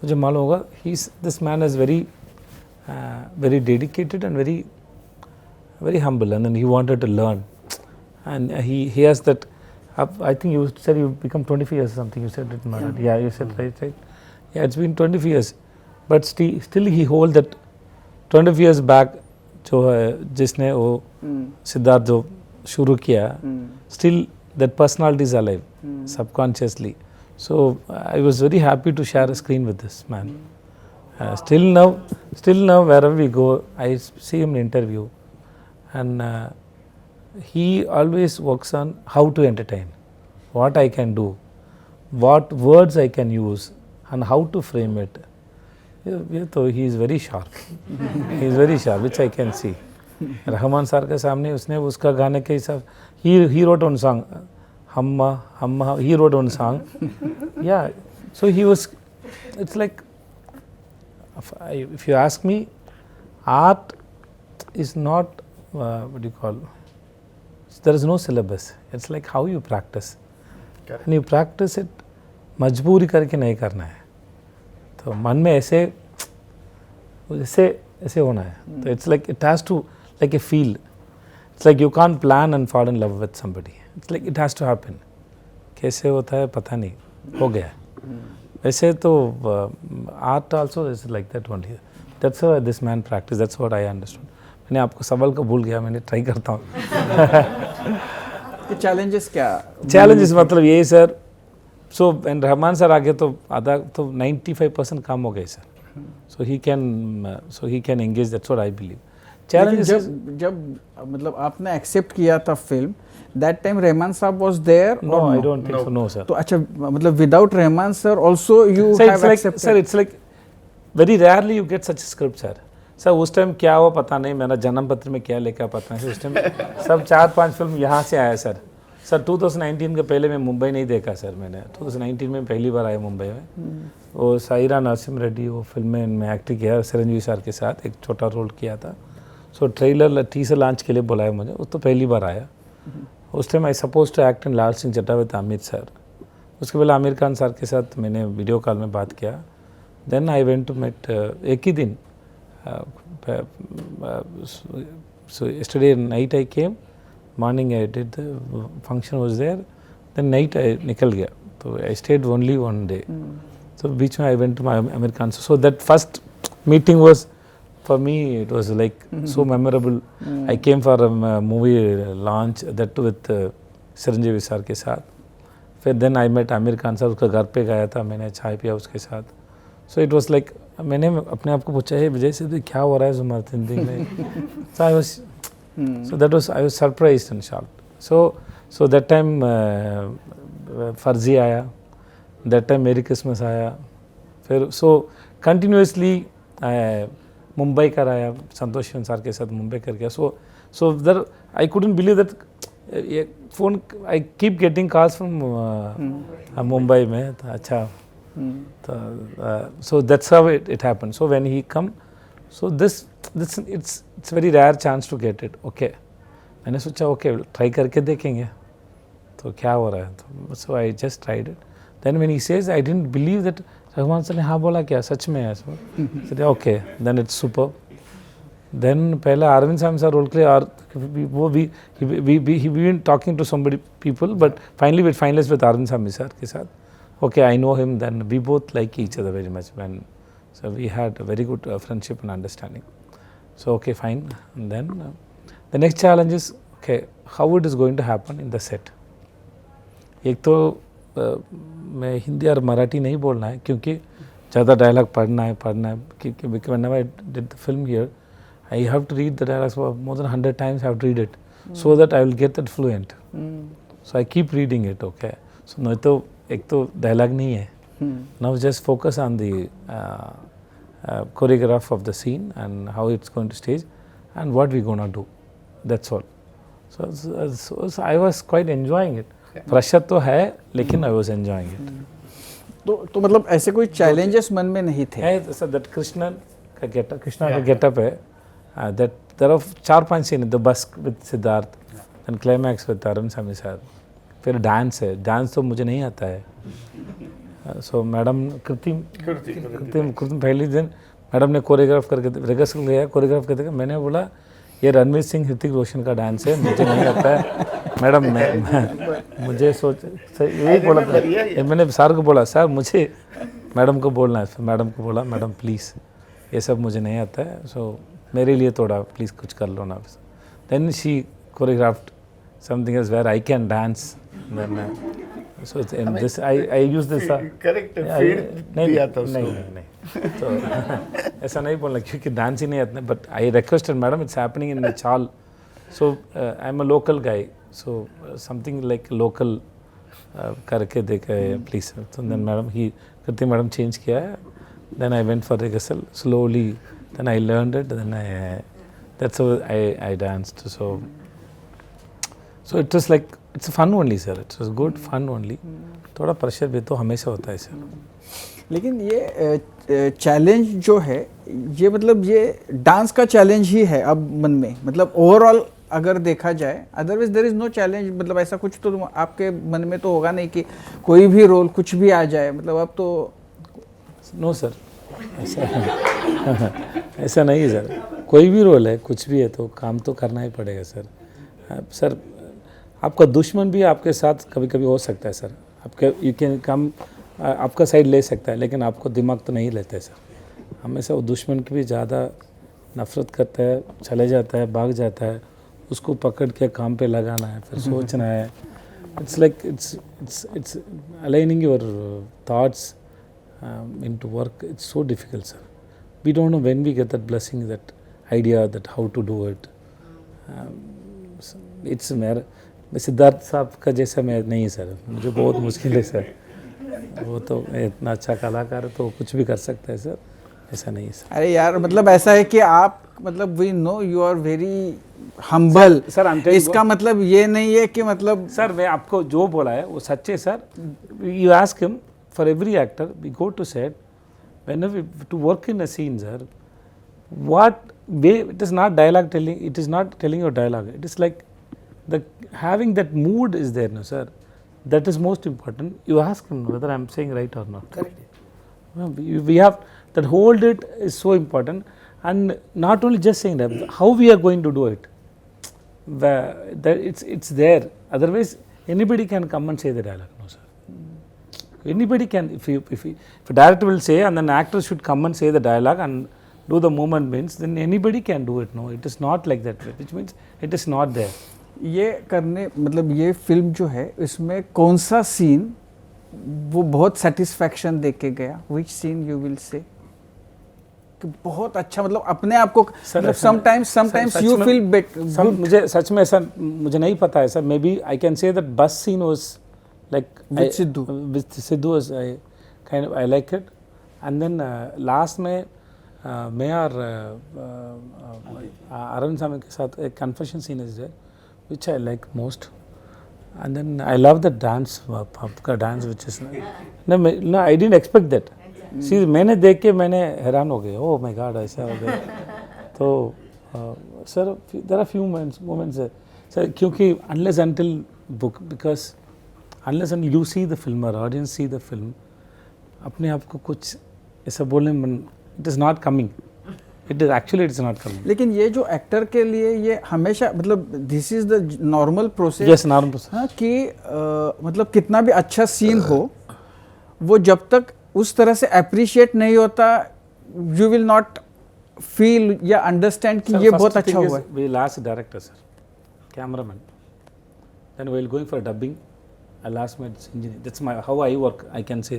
मुझे मालूम होगा this man is very dedicated and very humble, and then he wanted to learn, and he has that. I think you said you become 25 years or something. You said it, Maharaj. Yeah, you said right. Yeah, it's been 25 years, but still he holds that 25 years back जो है जिसने वो सिद्धार्थ जो शुरू KIA, still that personality is alive subconsciously. So I was very happy to share a screen with this man. Still now wherever we go I see him in interview, and he always works on how to entertain, what I can do, what words I can use and how to frame it. So he is very sharp. He is very sharp, which I can see. Rahman sir के सामने उसने उसका गाने के हिसाब he wrote one song Hamma he wrote one song. Yeah, so he was, it's like if you ask me, art is not what do you call, there is no syllabus. It's like how you practice. Correct. And you practice it मजबूरी करके नहीं करना है, तो मन में ऐसे ऐसे ऐसे होना है. तो it's like it has to like a feel. It's like you can't plan and fall in love with somebody. It's like it has to happen. कैसे होता है पता नहीं, हो गया. वैसे तो art also is like that only. That's how this man practice. That's what I understood. मैंने आपको सवाल को भूल गया, मैंने ट्राई करता हूँ. चैलेंजेस क्या? चैलेंजेस मतलब यही sir. So and Rahman sir आगे तो आधा तो 95% काम हो गए sir. So he can engage. That's what I believe. लेकिन चैलेंजेस जब मतलब आपने एक्सेप्ट किया था फिल्म, दैट टाइम रहमान साहब was there? No, I don't think so. No sir. तो अच्छा, मतलब without Rahman sir also you have accepted? Sir it's like very rarely you get such script sir. Sir use time क्या हुआ पता नहीं, मेरा जन्म पत्र में क्या लिखा पता नहीं. उस टाइम सब 4-5 फिल्म यहाँ से आया सर. सर 2019 के पहले मैं मुंबई नहीं देखा सर. मैंने 2019 में पहली बार आया मुंबई में. वो सायरा नरसिम्हा रेड्डी वो फिल्म में मैं एक्टिंग किया चिरंजीवी सर के साथ, एक छोटा रोल किया था. सो ट्रेलर टीजर लॉन्च के लिए बुलाया मुझे, वो तो पहली बार आया. उस time I suppose to act in Lal Singh Chadha विद आमिर सर. उसके पहले आमिर खान सर के साथ मैंने वीडियो कॉल में बात किया. Then I went to met एक ही दिन. So yesterday night I came, morning I did the function was there, then night I निकल गया. So I stayed only one day. So beach में I went to my American. So that first meeting was for me, it was like so memorable. I came for a movie launch, that too with Chiranjeevi sir के साथ. फिर then I met Aamir Khan sir, उसका घर पे गया था, मैंने चाय पिया उसके साथ. So it was like मैंने अपने आप को पूछा है विजय से क्या हो रहा है जुमर जिंदगी में. So I was I was surprised and shocked. So that time फर्जी आया, that time मेरी क्रिसमस आया. फिर so continuously मुंबई कर आया, संतोष सर के साथ मुंबई कर गया. So there I couldn't believe that phone I keep getting calls from Mumbai में. अच्छा. So that's how it happened. So when he come, so this it's very rare chance to get it. Okay, मैंने सोचा okay try करके देखेंगे तो क्या हो रहा है. तो so I just tried it. Then when he says I didn't believe that Rahman sir ने हाँ बोला क्या सच में है. So okay, then it's super. Then पहला अरविंद स्वामी सर रोल के लिए और वो भी he been talking to somebody people, but finally we finalized with Arvind Swamy sir के साथ. Okay, I know him. Then we both like each other very much. So we had a very good friendship and understanding. So okay, fine. And then the next challenge is okay, how it is going to happen in the set. एक तो मैं हिंदी और मराठी नहीं बोलना है क्योंकि ज़्यादा dialogue पढ़ना है क्योंकि whenever I did the film here, I have to read the dialogues for more than 100 times. I have to read it so that I will get that fluent. So I keep reading it. Okay. So नहीं तो एक तो dialogue नहीं है. Now just focus on the choreograph of the scene and how it's going to stage and what we gonna do. That's all. So I was quite enjoying it. Pressure तो है लेकिन I was enjoying it. तो मतलब ऐसे कोई challenges मन में नहीं थे? है सर. that कृष्णा का गेटअप है. that there are 4-5 scene. the bus with Siddharth, then climax with Arun Swamy sir. फिर डांस है. डांस तो मुझे नहीं आता है. सो मैडम कृतिम पहले दिन मैडम ने कोरियोग्राफ करके रिहर्सल किया, कोरियोग्राफ करके मैंने बोला ये रणवीर सिंह ऋतिक रोशन का डांस है, मुझे नहीं आता है. मैडम मुझे सोच यही बोला था. मैंने सर को बोला सर मुझे मैडम को बोलना है. फिर मैडम को बोला मैडम प्लीज़ ये सब मुझे नहीं आता है, सो मेरे लिए थोड़ा प्लीज़ कुछ कर लो ना. Then she choreographed something else where I can dance. Then so in this I use this. Correct. दिया था उसको. नहीं. तो ऐसा नहीं बोलना क्योंकि डांस ही नहीं आता. But I requested madam, it's happening in the chawl. So I'm a local guy. So something like local करके देखा please. So then madam Kriti madam change किया. Then I went for rehearsal slowly. Then I learned it. Then that's how I danced. So it was like it's fun only sir, it's good fun only. थोड़ा pressure भी तो हमेशा होता है sir. लेकिन ये challenge जो है, ये मतलब ये डांस का चैलेंज ही है अब मन में, मतलब ओवरऑल अगर देखा जाए. Otherwise there is no challenge, मतलब ऐसा कुछ तो आपके मन में तो होगा नहीं कि कोई भी रोल कुछ भी आ जाए, मतलब अब तो. नो सर, ऐसा नहीं है सर. कोई भी रोल है, कुछ भी है तो काम तो करना ही पड़ेगा सर. सर आपका दुश्मन भी आपके साथ कभी कभी हो सकता है सर. आपके यू कैन कम, आपका साइड ले सकता है, लेकिन आपको दिमाग तो नहीं लेते सर. हमेशा वो दुश्मन की भी ज़्यादा नफरत करता है, चले जाता है, भाग जाता है. उसको पकड़ के काम पे लगाना है, फिर सोचना है. It's like it's aligning your thoughts into work. It's so difficult sir. We don't know when we get that blessing, that idea, that how to do it. It's मेरा सिद्धार्थ साहब का जैसा मैं नहीं सर. मुझे बहुत मुश्किल है सर. वो तो इतना अच्छा कलाकार है तो कुछ भी कर सकता है सर, ऐसा नहीं है सर. अरे यार, मतलब ऐसा है कि आप, मतलब we know you are very humble sir. इसका मतलब ये नहीं है कि मतलब. सर मैं आपको जो बोला है वो सच्चे sir. You ask him. For every actor, we go to set, whenever to work in a scene, sir. What way? It is not dialogue telling. It is not telling your dialogue. It is like the having that mood is there, no, sir. That is most important. You ask him whether I am saying right or not. Correct. We have that hold it is so important, and not only just saying that, how we are going to do it. That it's there. Otherwise, anybody can come and say the dialogue, no, sir. Anybody can, if a director will say and then actor should come and say the dialogue and do the movement means, then anybody can do it. No, it is not like that, which means it is not there. ये करने, मतलब ये film जो है इसमें कौन सा scene वो बहुत satisfaction they K Gaya? Which seen you will say कि बहुत अच्छा, मतलब अपने आप को, मतलब समटाइम्स यू फील गुड. मुझे सच में ऐसा मुझे नहीं पता है sir. Maybe I can say that bus scene was like with Sidhu. With Sidhu was I like it. And then last में मैं और अरविंद स्वामी के साथ एक confession scene is there which I like most. And then I love the dance, आपका dance which is no I didn't expect that. See मैंने देख के मैंने हैरान हो गया. Oh my God, ऐसा हो गया. तो sir there are few moments sir, क्योंकि unless until book, because unless and you see the film or audience see the film, अपने आप को कुछ ऐसा बोलने में it is not coming. It is actually it is not coming. लेकिन ये जो एक्टर के लिए ये हमेशा, मतलब this is the normal process. Yes, normal process. हाँ, कि मतलब कितना भी अच्छा सीन हो, वो जब तक उस तरह से अप्रिशिएट नहीं होता, यू विल नॉट फील या अंडरस्टैंड कि ये बहुत अच्छा हुआ है. We ask director sir, cameraman, then while going for dubbing, I'll ask my engineer. That's my how I work. I can say,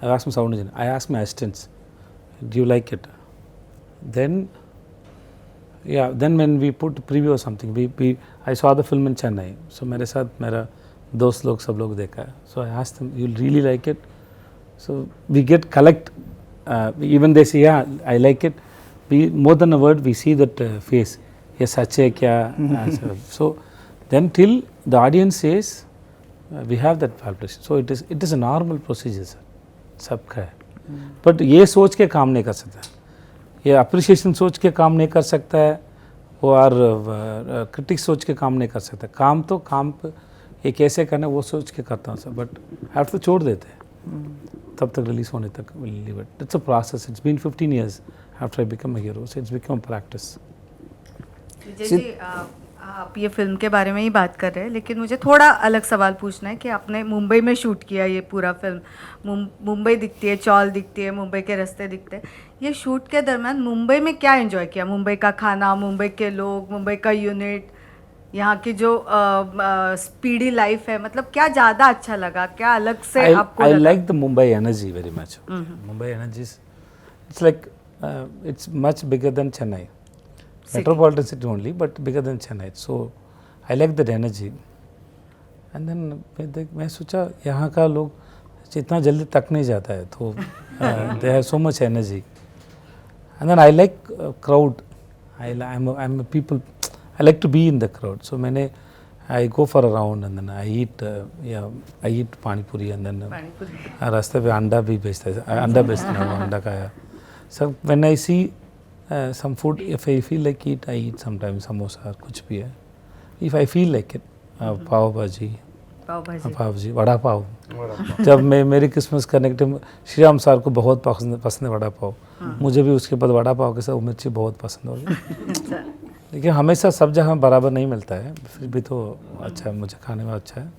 I ask my sound engineer. I ask my assistants, do you like it? Then, yeah. Then when we put preview or something, I saw the film in Chennai. So मेरे साथ मेरा दोस्त लोग सब लोग देखा. So I asked them, you really like it? So we get collect. Even they say, yeah, I like it. We more than a word, we see that face. ये सच है क्या? So then till the audience says. We have that validation. So it is a normal procedure sir. सबका है. But ये सोच के काम नहीं कर सकता. ये appreciation सोच के काम नहीं कर सकता है, और critics सोच के काम नहीं कर सकता. काम तो काम पे ये कैसे करना वो सोच के करता हूँ सर. बट आप तो छोड़ देते हैं तब तक रिलीज होने तक. Will leave it. It's a process. It's been 15 years after I become a hero. So it's become practice. Vijay ji, आप ये फिल्म के बारे में ही बात कर रहे हैं, लेकिन मुझे थोड़ा अलग सवाल पूछना है कि आपने मुंबई में शूट किया ये पूरा फिल्म. मुंबई दिखती है, चौल दिखती है, मुंबई के रास्ते दिखते हैं. ये शूट के दरमियान मुंबई में क्या एंजॉय किया? मुंबई का खाना, मुंबई के लोग, मुंबई का यूनिट, यहाँ की जो स्पीडी लाइफ है, मतलब क्या ज़्यादा अच्छा लगा, क्या अलग से आपको? I like the Mumbai energy very much. Mumbai energy is, it's like it's much bigger than Chennai. Metropolitan city only, but bigger than Chennai. So I like that energy. And then मैं सोचा यहाँ का लोग इतना जल्दी तक नहीं जाता है, तो they have so much energy. And then I like crowd. I'm a people. I like to be in the crowd. So Maine I go for a round and then I eat I eat pani puri and then रास्ते पे अंडा भी बेचता है, अंडा बेचता हूँ, अंडा खाया. So when I see some food, if I feel like it, I eat sometimes samosa कुछ भी है. If I feel like it, पाव भाजी, वड़ा पाव. जब मैं मेरी क्रिसमस करने के टाइम श्री राम सर को बहुत पसंद है वड़ा पाव. मुझे भी उसके बाद वड़ा पाव के साथ मिर्ची बहुत पसंद होगी. लेकिन हमेशा सब जगह बराबर नहीं मिलता है, फिर भी तो अच्छा है, मुझे खाने में अच्छा है.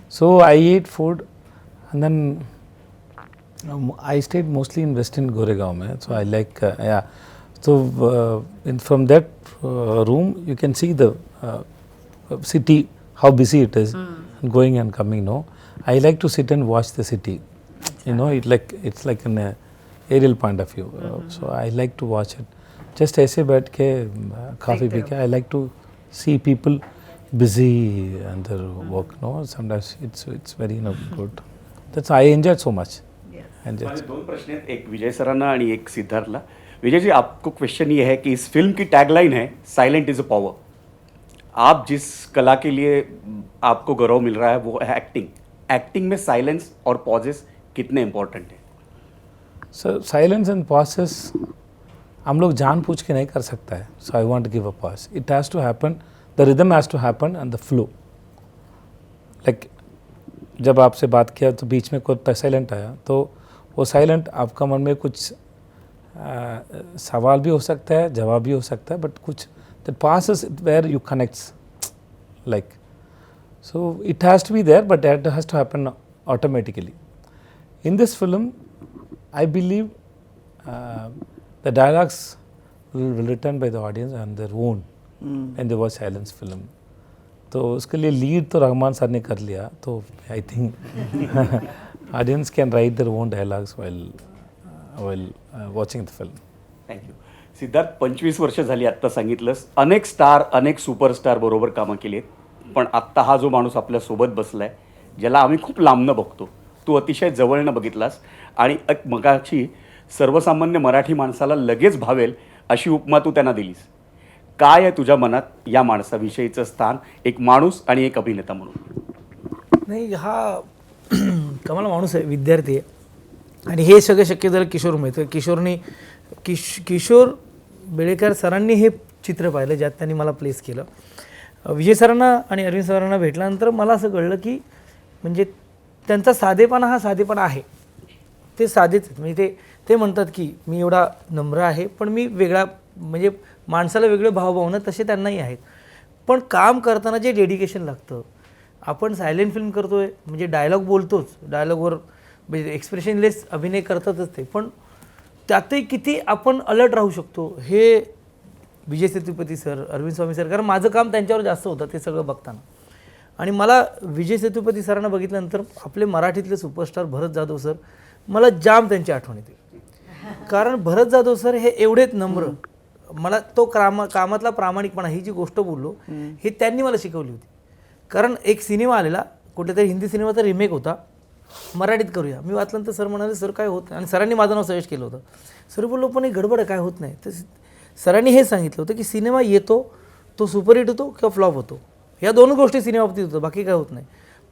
So I eat food and then I stayed mostly in western Goregaon में. So I like yeah so from that room you can see the city, how busy it is, going and coming. No, I like to sit and watch the city. You know, it's like an aerial point of view. So I like to watch it. Just ऐसे बैठ के काफ़ी P K I like to see people busy and their work. No, sometimes it's very good. That's I enjoyed so much. माझे दोन प्रश्न आहेत, एक विजय सरांना आणि एक सिद्धार्थला. विजय जी, आपको क्वेश्चन ये है कि इस फिल्म की टैगलाइन है साइलेंट इज अ पावर. आप जिस कला के लिए आपको गौरव मिल रहा है वो है एक्टिंग. एक्टिंग में साइलेंस और पॉजेस कितने इंपॉर्टेंट हैं? सो साइलेंस एंड पॉजेस हम लोग जानबूझ के नहीं कर सकता है. So I want to give a pause. It has to happen, the rhythm has to happen and the flow. Like जब आपसे बात किया तो बीच में कोई साइलेंट आया, तो वो साइलेंट आपका मन में कुछ सवाल भी हो सकता है, जवाब भी हो सकता है, बट कुछ that passes where you connects like. So it has to be there, but that has to happen automatically. In this film I believe the dialogues will written by the audience on their own and they watch silence film. तो उसके लिए lead तो Rahman sir ने कर लिया, तो I think audience can write their own dialogues while watching the film. Thank you. Siddharth, 25 वर्ष झाली आत्ता सांगितलंस, अनेक स्टार अनेक सुपरस्टार बरोबर कामं केली आहेत, पण आत्ता हा जो माणूस आपल्यासोबत बसला आहे, ज्याला आम्ही खूप लांबनं बघतो, तू अतिशय जवळनं बघितलास आणि एक मगाची सर्वसामान्य मराठी माणसाला लगेच भावेल अशी उपमा तू त्यांना दिलीस. काय आहे तुझ्या मनात या माणसाविषयीचं स्थान, एक माणूस आणि एक अभिनेता म्हणून? नाही, हा कमाल माणूस आहे, विद्यार्थी आहे. आणि हे सगळं शक्य झालं किशोर माहिती. किशोर बेळेकर सरांनी हे चित्र पाहिलं ज्यात त्यांनी मला प्लेस केलं. विजय सरांना आणि अरविंद सरांना भेटल्यानंतर मला असं कळलं की म्हणजे त्यांचा साधेपणा हा साधेपणा आहे, ते साधेच आहेत. म्हणजे ते म्हणतात की मी एवढा नम्र आहे, पण मी वेगळा, म्हणजे माणसाला वेगळे भावभावना तसे त्यांनाही आहेत. पण काम करताना जे डेडिकेशन लागतं, आपण सायलेंट फिल्म करतो आहे म्हणजे डायलॉग बोलतोच, डायलॉगवर म्हणजे एक्सप्रेशनलेस अभिनय करतातच ते, पण त्यातही किती आपण अलर्ट राहू शकतो हे विजय सेतुपती सर, अरविंद स्वामी सर, कारण माझं काम त्यांच्यावर जास्त होतं ते सगळं बघताना. आणि मला विजय सेतुपती सरांना बघितल्यानंतर आपले मराठीतले सुपरस्टार भरत जाधव सर, मला जाम त्यांची आठवण येते. कारण भरत जाधव सर हे एवढेच नम्र, मला तो कामातला प्रामाणिकपणा ही जी गोष्ट बोललो हे त्यांनी मला शिकवली होती. कारण एक सिनेमा आलेला, कुठेतरी हिंदी सिनेमाचा रिमेक होता, मराठीत करूया. मी वाचल्यानंतर सर म्हणाले सर काय होत नाही, आणि सरांनी माझं नाव सजेस्ट केलं होतं. सर बोललो पण एक गडबड काय होत नाही. तर सरांनी हे सांगितलं होतं की सिनेमा येतो, तो सुपरहिट होतो किंवा फ्लॉप होतो, या दोन गोष्टी सिनेमाबाबतीत होतं, बाकी काय होत नाही.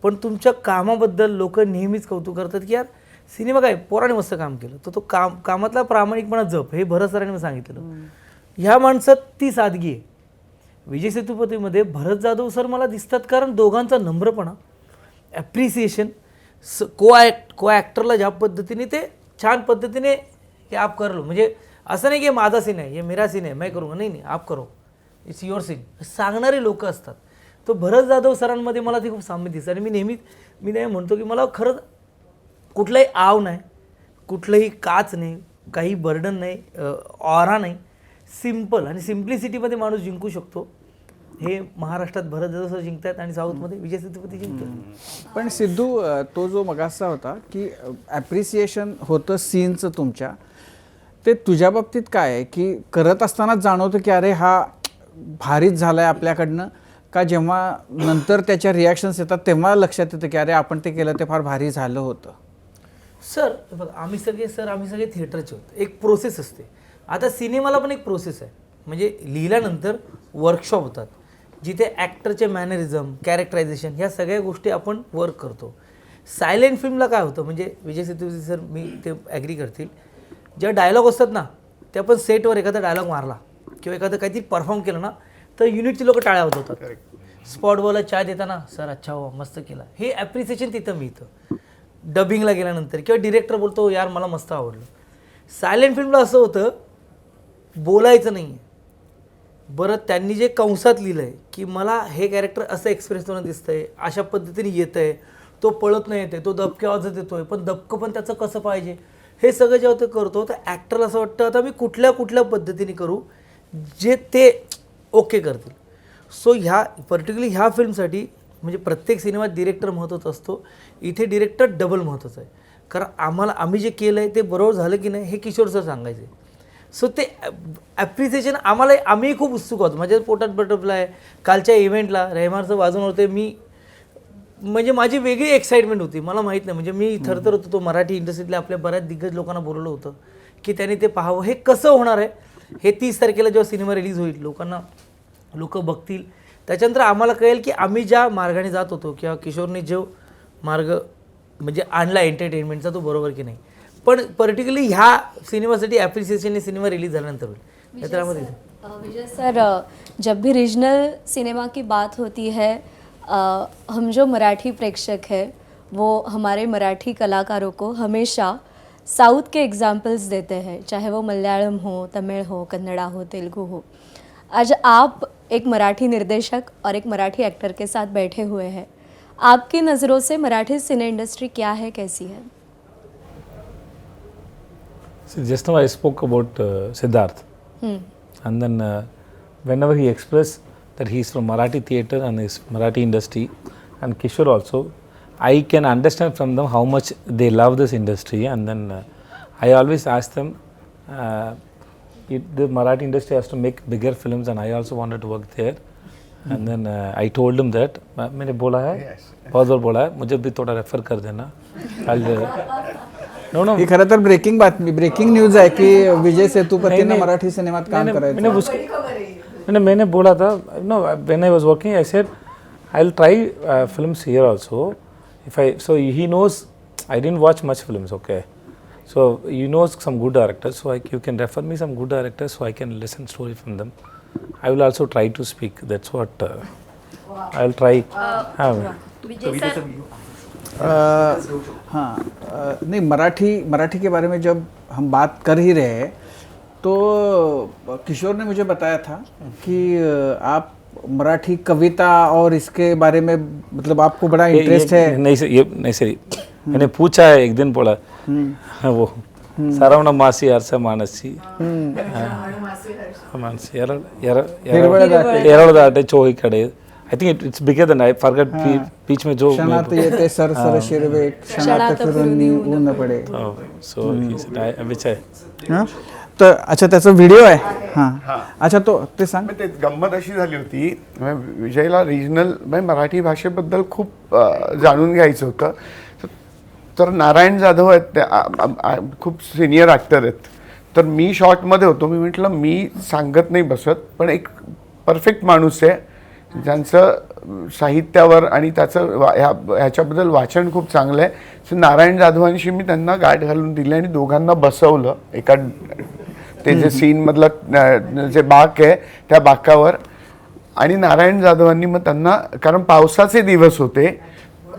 पण तुमच्या कामाबद्दल लोक नेहमीच कौतुक करतात की यार सिनेमा काय पोराने मस्त काम केलं, तर तो कामातला प्रामाणिकपणा जप, हे भरत सरांनी मला सांगितलं. ह्या माणसात ती सादगी आहे. विजय सेतुपतीमध्ये भरत जाधव सर मला दिसतात, कारण दोघांचा नम्रपणा, ॲप्रिसिएशन, को ॲक्टरला ज्या पद्धतीने ते छान पद्धतीने हे आप कर लो, म्हणजे असं नाही की माझा सीन आहे, हे मेरा सीन आहे, मैं करूँगा, नाही आप करो, इट्स युअर सीन, सांगणारे लोक असतात. तो भरत जाधव सरांमध्ये मला ते खूप साम्य दिसतं. आणि मी नाही म्हणतो की मला खरंच कुठलंही आव नाही, कुठलंही काच नाही, काही बर्डन नाही, ऑरा नाही, सिम्पल आणि सिम्प्लिसिटीमध्ये माणूस जिंकू शकतो. हे महाराष्ट्रात भरत जाधव सर जिंकतात आणि साऊथमध्ये विजय सेतुपती जिंकतात. पण सिद्धू, तो जो मगाचा होता की ॲप्रिसिएशन होतं सीनचं तुमच्या, ते तुझ्या बाबतीत काय आहे की करत असतानाच जाणवतं की अरे हा भारीच झाला आहे आपल्याकडनं, का जेव्हा नंतर त्याच्या रिॲक्शन्स येतात तेव्हा लक्षात येतं की अरे आपण ते केलं ते फार भारी झालं होतं? सर बघा, आम्ही सगळे थिएटरचे होतो, एक प्रोसेस असते. आता सिनेमाला पण एक प्रोसेस आहे, म्हणजे लिहिल्यानंतर वर्कशॉप होतात, जिथे ॲक्टरचे मॅनरिझम कॅरेक्टरायझेशन ह्या सगळ्या गोष्टी आपण वर्क करतो. सायलेंट फिल्मला काय होतं म्हणजे विजय सेतुपती सर मी ते ॲग्री करतील, ज्या डायलॉग असतात ना ते आपण सेटवर एखादा डायलॉग मारला किंवा एखादं काहीतरी परफॉर्म केलं ना तर युनिटची लोक टाळ्या वाजवतात. स्पॉटबॉलला चहा देताना सर अच्छा हो मस्त केला, हे ॲप्रिसिएशन तिथं मिळतं. डबिंगला गेल्यानंतर किंवा डिरेक्टर बोलतो यार मला मस्त आवडलं. सायलेंट फिल्मला असं होतं बोलायचं नाही आहे. बरं त्यांनी जे कंसात लिहिलं आहे की मला हे कॅरेक्टर असं एक्सप्रेस होणं दिसतं आहे, अशा पद्धतीने येतं आहे, तो पळत नाही येते, तो दबक्या आवाजात येतो आहे, पण दबकं पण त्याचं कसं पाहिजे हे सगळं जेव्हा ते करतो तर ॲक्टरला असं वाटतं आता मी कुठल्या कुठल्या पद्धतीने करू जे ते ओके करतील. सो ह्या पर्टिक्युलरली ह्या फिल्मसाठी म्हणजे प्रत्येक सिनेमात डिरेक्टर महत्त्वाचा असतो, इथे डिरेक्टर डबल महत्त्वाचा आहे. कारण आम्ही जे केलं आहे ते बरोबर झालं की नाही हे किशोर सर सांगायचे. सो ते ॲप्रिसिएशन आम्ही खूप उत्सुक आहोत. माझ्या पोटात बटरफ्लाय कालच्या इव्हेंटला रेहमानचं वाजवून होते मी, म्हणजे माझी वेगळी एक्साइटमेंट होती. मला माहीत नाही म्हणजे मी थरथर होतो. तो मराठी इंडस्ट्रीतल्या आपल्या बऱ्याच दिग्गज लोकांना बोलवलं होतं की त्यांनी ते पाहावं. हे कसं होणार आहे हे 30 तारखेला जेव्हा सिनेमा रिलीज होईल लोक बघतील त्याच्यानंतर आम्हाला कळेल की आम्ही ज्या मार्गाने जात होतो किंवा किशोरने जो मार्ग म्हणजे आणला एंटरटेनमेंटचा तो बरोबर की नाही. पण पर्टिक्युलरली ह्या सिनेमासाठी ॲप्रिसिएशन हे सिनेमा रिलीज झाल्यानंतर होईल. विजय सर, जब भी रीजनल सिनेमा की बात होती है हम जो मराठी प्रेक्षक है वो हमारे मराठी कलाकारों को हमेशा साउथ के एग्जाम्पल्स देते हैं, चाहे वो मलयालम हो, तमिल हो, कन्नड़ा हो, तेलुगु हो. आज आप एक मराठी निर्देशक और एक मराठी एक्टर के साथ बैठे हुए हैं. आपकी नज़रों से मराठी सिने इंडस्ट्री क्या है, कैसी है? See, just now I spoke about Siddharth, and then whenever he expressed that he is from Marathi theatre and is Marathi industry, and Kishore also, I can understand from them how much they love this industry, and then I always ask them, the Marathi industry has to make bigger films, and I also wanted to work there, and then I told him that मैंने बोला है, बहुत बार बोला है, मुझे भी थोड़ा refer कर देना. No ही खरं तर ब्रेकिंग न्यूज आहे की विजय सेतुपतींना मराठी सिनेमात काम करायचं. मैंने बोला था no when I was working I said I will try films here also if I so he knows I didn't watch much films okay so you knows some good directors so you can refer me some good directors so I can listen story from them I will also try to speak that's what I will try. हाँ नहीं मराठी के बारे में जब हम बात कर ही रहे हैं तो किशोर ने मुझे बताया था कि आप मराठी कविता और इसके बारे में मतलब आपको बड़ा इंटरेस्ट है. नहीं सर मैंने पूछा है एक दिन बोला वो सरवण मासी हर्ष मानसी मानसी एरड़ दाटे चोही कड़े. I think it's bigger than I forgot. Beach में जो क्षणात येते सरसर शिरवे क्षणात फिरून ऊन पडे. So which आहे. हां तर अच्छा त्याचा व्हिडिओ आहे. हां अच्छा तो ते सांग. ते गंमत अशी झाली होती विजयला रिजनल मराठी भाषेबद्दल खूप जाणून घ्यायचं होतं. तर नारायण जाधव आहेत खूप सिनियर ॲक्टर आहेत. तर मी शॉर्टमध्ये होतो. मी म्हटलं मी सांगत नाही बसत पण एक परफेक्ट माणूस आहे ज्यांचं साहित्यावर आणि त्याचं ह्याच्याबद्दल वाचन खूप चांगलं आहे. सो नारायण जाधवांशी मी त्यांना गाठ घालून दिली आणि दोघांना बसवलं एका ते जे सीनमधलं जे बाक आहे त्या बाकावर. आणि नारायण जाधवांनी मग त्यांना कारण पावसाचे दिवस होते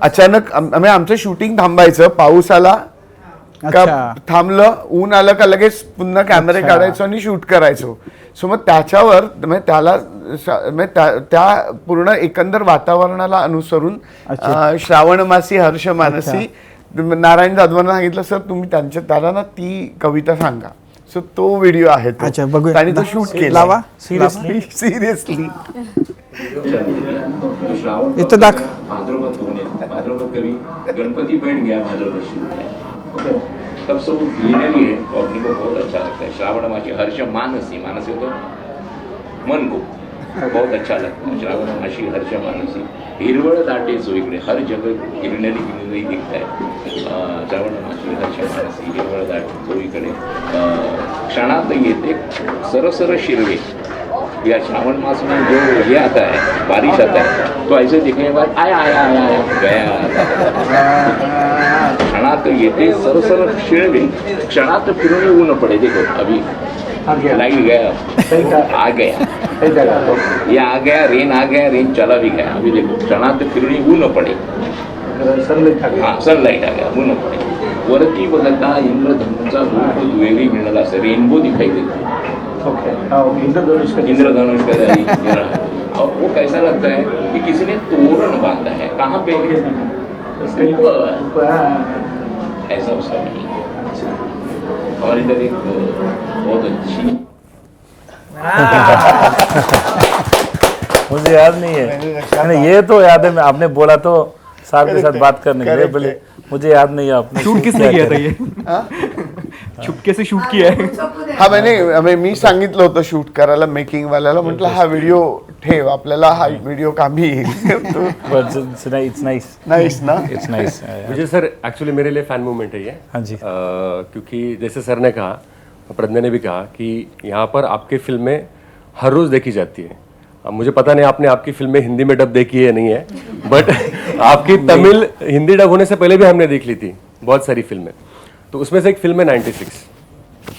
अचानक आमचं शूटिंग थांबायचं पाऊस आला का थांबलं ऊन आलं का लगेच पुन्हा कॅमेरे काढायचो आणि शूट करायचो. सो मग त्याच्यावर त्याला त्या पूर्ण एकंदर वातावरणाला अनुसरून श्रावण मासी हर्ष मानसी नारायण जाधवांना सांगितलं सर तुम्ही त्याला ना ती कविता सांगा. सो तो व्हिडिओ आहे आणि तो शूट केला सिरियसली इथं दाख भाद्रपद कवि गणपति बैठ गया भाद्रपद तब सब ग्रीनरी है तो अपने को बहुत अच्छा लगता है. श्रावण मासी हर्ष मानसी मानसी तो मन को बहुत अच्छा लगता है. श्रावण मासी हर्ष मानसी हिरवळ दाटे चोहीकडे हर जगह ग्रीनरी दिखता है. श्रावण मासी हर्ष मानसी हिरवळ दाटे चोहीकडे क्षणात येते सरसर शिरवे या श्रावण मास में जो ये आता है, बारिश आता है, तो ऐसे दिखने के बाद आया आया आया आया गया, क्षणात येते सरसर शिळवे, क्षणात फिरून ऊन पडे. देखो अभी लाइट गया, आ गया, ये आ गया, रेन चला भी गया. अभी देखो क्षणात फिरून ऊन पडे, हाँ सनलाइट आ गया, ऊन पडे. वरती बघता इंद्रधनुचा रूप दुहेरी मिळाला असं रेनबो दिखाई देतो. इंद्रधनुष का वो कैसा लगता है कि किसी ने तोरण बांधा है. कहाँ पे? ऊपर. ऐसा उसका नहीं. और इधर एक बहुत अच्छी, मुझे याद नहीं है. मैंने ये तो याद है, आपने बोला तो साहब के साथ बात करने के लिए, बोले मुझे याद नहीं है. आपने शूट किसने किया था ये? चुपके से शूट किया है. हा मी सांगितलं होतं शूट करायला मेकिंग वाल्याला, म्हटलं हा व्हिडिओ ठेव, आपल्याला हा व्हिडिओ कामी येईल. But it's nice. नाईस ना. It's nice. मुझे सर एक्चुअली मेरे लिए फैन मूवमेंट है ये. हाँ जी. क्योंकि जैसे सर ने कहा, प्रज्ञा ने भी कहा कि यहाँ पर आपकी फिल्में हर रोज़ देखी जाती है. अब मुझे पता नहीं आपने आपकी फिल्में हिंदी में डब देखी है नहीं है, बट आपकी तमिल हिंदी डब होने से पहले भी हमने देख ली थी बहुत सारी फिल्में. तो उसमें से एक फिल्म है 96,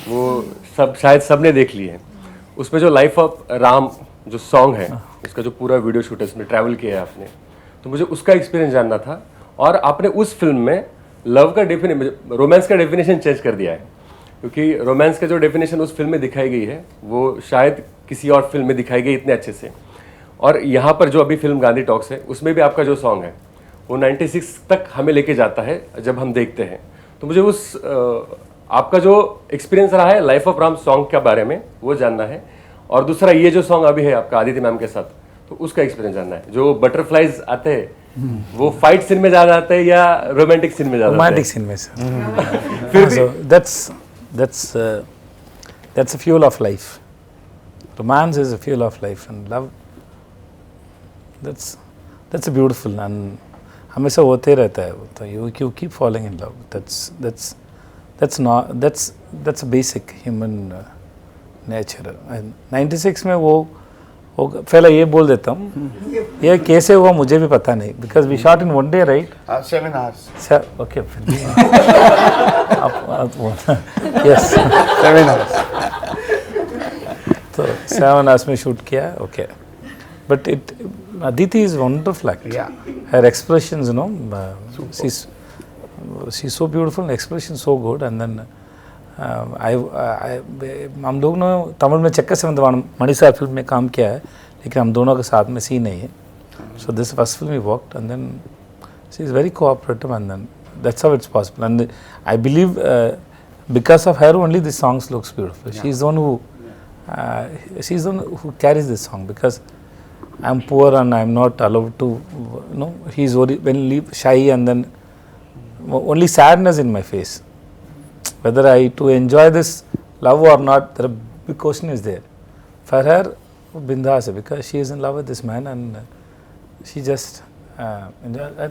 वो सब शायद सब ने देख ली है. उसमें जो लाइफ ऑफ राम जो सॉन्ग है, उसका जो पूरा वीडियो शूट है, उसमें ट्रैवल किया है आपने, तो मुझे उसका एक्सपीरियंस जानना था. और आपने उस फिल्म में लव का रोमांस का डेफिनेशन चेंज कर दिया है, क्योंकि रोमांस का जो डेफिनेशन उस फिल्म में दिखाई गई है वो शायद किसी और फिल्म में दिखाई गई इतने अच्छे से. और यहाँ पर जो अभी फिल्म गांधी टॉक्स है, उसमें भी आपका जो सॉन्ग है वो 96 तक हमें लेके जाता है जब हम देखते हैं. तो मुझे उस आपका जो एक्सपीरियंस रहा है लाइफ ऑफ राम सॉन्ग के बारे में वो जानना है. और दूसरा ये जो सॉन्ग अभी है आपका आदित्य मैम के साथ, तो उसका एक्सपीरियंस जानना है. जो बटरफ्लाइज आते हैं वो फाइट सीन में ज़्यादा आते हैं या रोमांटिक सीन में ज़्यादा? रोमांटिक सीन में sir. So that's a fuel of life. Romance is a fuel of life, and love, that's a beautiful, and हमेशा होते रहता है. तो you keep falling in love. That's a basic human nature. And 96 में वो पहले ये बोल देता हूँ, ये कैसे हुआ मुझे भी पता नहीं, because we shot in one day, right? 7 hours. Okay. Yes. 7 hours. तो 7 hours में शूट किया. Okay. But Aditi is wonderful actor. Yeah. Her expressions, you know, she's so beautiful, expression so good. And then हम लोग ने तमिल में चक्कर से मणि साहब film में काम KIA है, लेकिन हम दोनों के साथ में सीन नहीं है. So this first film we worked, and then she is very cooperative, and then that's how it's possible. And I believe because of her only the songs looks beautiful. Yeah. She's the one who carries this song, because I'm poor and I'm not allowed to, you know, he's very shy, and then only sadness in my face. Whether I to enjoy this love or not, the big question is there. For her, bindas, because she is in love with this man, and she just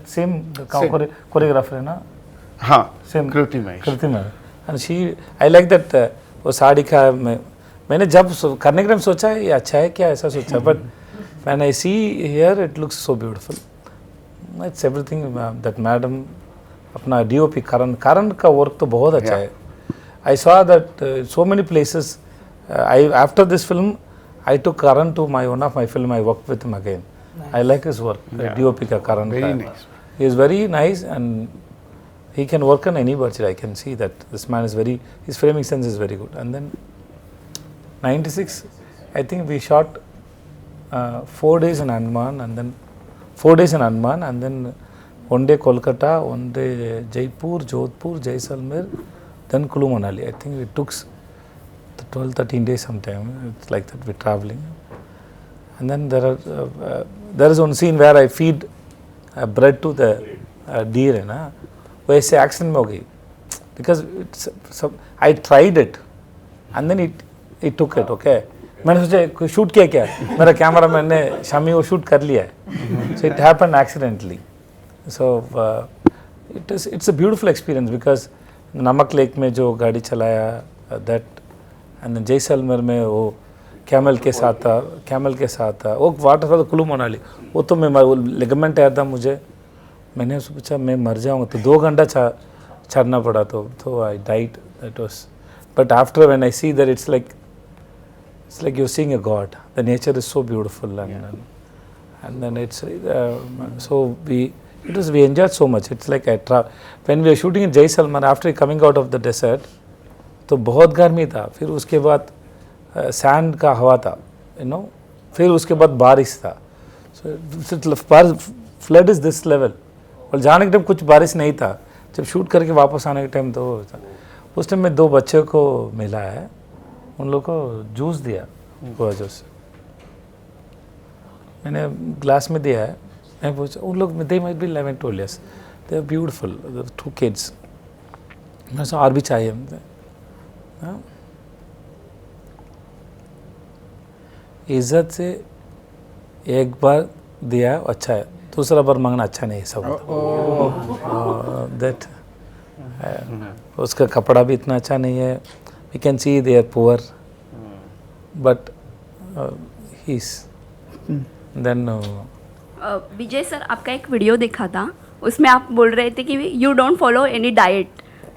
same choreographer, na? हाँ, Same Kriti Mahesh. And she, I like that. वो साड़ी का मैंने जब करने के time सोचा है ये अच्छा है क्या, ऐसा सोचा, but when I see here it looks so beautiful. It's everything that madam Apna DOP करण का वर्क तो बहुत अच्छा है. I saw that so many places. After this film, I took Karan to one of my film. I worked with him again. Nice. I like his work. DOP का Karan. Very nice. He is very nice, and he can work on any budget. I can see that this man is his framing sense is very good. And then 96, I think we shot 4 days in Andaman, and then 4 days in Andaman, and then one day Kolkata, one day Jaipur, Jodhpur, Jaisalmer, then Kulu Manali. I think it took 12-13 days sometime. It's like that, we're traveling. And then there is one scene where I feed bread to the deer, na? वैसे accident में हो गई, because I tried it, and then it took it. Okay, मैंने सोचा shoot KIA क्या, मेरा camera man ने शामी वो shoot कर लिया है. So it happened accidentally. So it's a beautiful experience, because नमक लेक में जो गाड़ी चलाया, that, and then जैसलमेर में वो कैमल के साथ था वो वाटरफॉल कुल्लू मनाली, वो तो मैं लिगामेंट आया था मुझे, मैंने उससे पूछा मैं मर जाऊँगा, तो 2 घंटा चढ़ना पड़ा, तो आई डाइट, दैट वाज, but after when I see that it's like you're seeing a god, the nature is so beautiful, and then it's so we enjoyed so much. It's like when we were shooting in Jaisalmer, after coming out of the desert, तो बहुत गर्मी था, फिर उसके बाद sand का हवा था, फिर उसके बाद बारिश था, फ्लड इज दिस लेवल, और जाने के टाइम कुछ बारिश नहीं था, जब शूट करके वापस आने के टाइम तो उस टाइम में 2 बच्चों को मिला है, उन लोग को जूस दिया, गोवा जूस मैंने ग्लास में दिया है, मैं पूछा उन लोग, they might be 11 12 years, they are beautiful 2 kids, मैं सोचा और भी चाहिए, इज्जत से एक बार दिया अच्छा है, दूसरा बार मांगना अच्छा नहीं है सब, दैट उसका कपड़ा भी इतना अच्छा नहीं है, we can see they are poor, but he is then Vijay sir, आपका एक वीडियो देखा था, उसमें आप बोल रहे थे कि you don't follow any diet,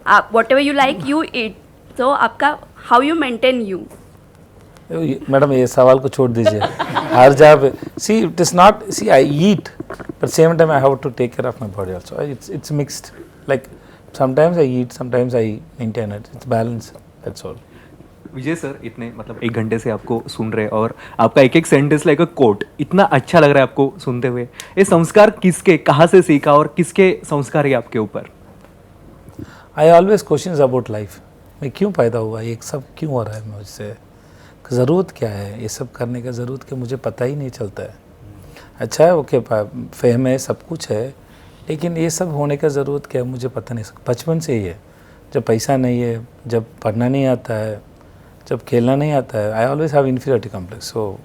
आप what you like you eat, तो आपका how you maintain you? Madam ये सवाल को छोड़ दीजिए, हर जगह see it is not, see I eat but same time I have to take care of my body also, it's mixed, like sometimes I eat, sometimes I maintain it, it's balance, that's all. Vijay sir, इतने मतलब 1 घंटे से आपको सुन रहे और आपका एक sentence like अ coat इतना अच्छा लग रहा है आपको सुनते हुए, ये संस्कार किसके, कहाँ से सीखा और किसके संस्कार है आपके ऊपर? I always questions about life, मैं क्यों पैदा हुआ, ये सब क्यों हो रहा है मुझसे, ज़रूरत क्या है, ये सब करने का ज़रूरत क्या, मुझे पता ही नहीं चलता है। अच्छा है ओके, फेम है, सब कुछ है, लेकिन ये सब होने का ज़रूरत क्या है मुझे पता नहीं, बचपन से ही है, जब पैसा नहीं है, जब पढ़ना नहीं आता है, जब खेलना नहीं आता है, I always have inferiority complex, so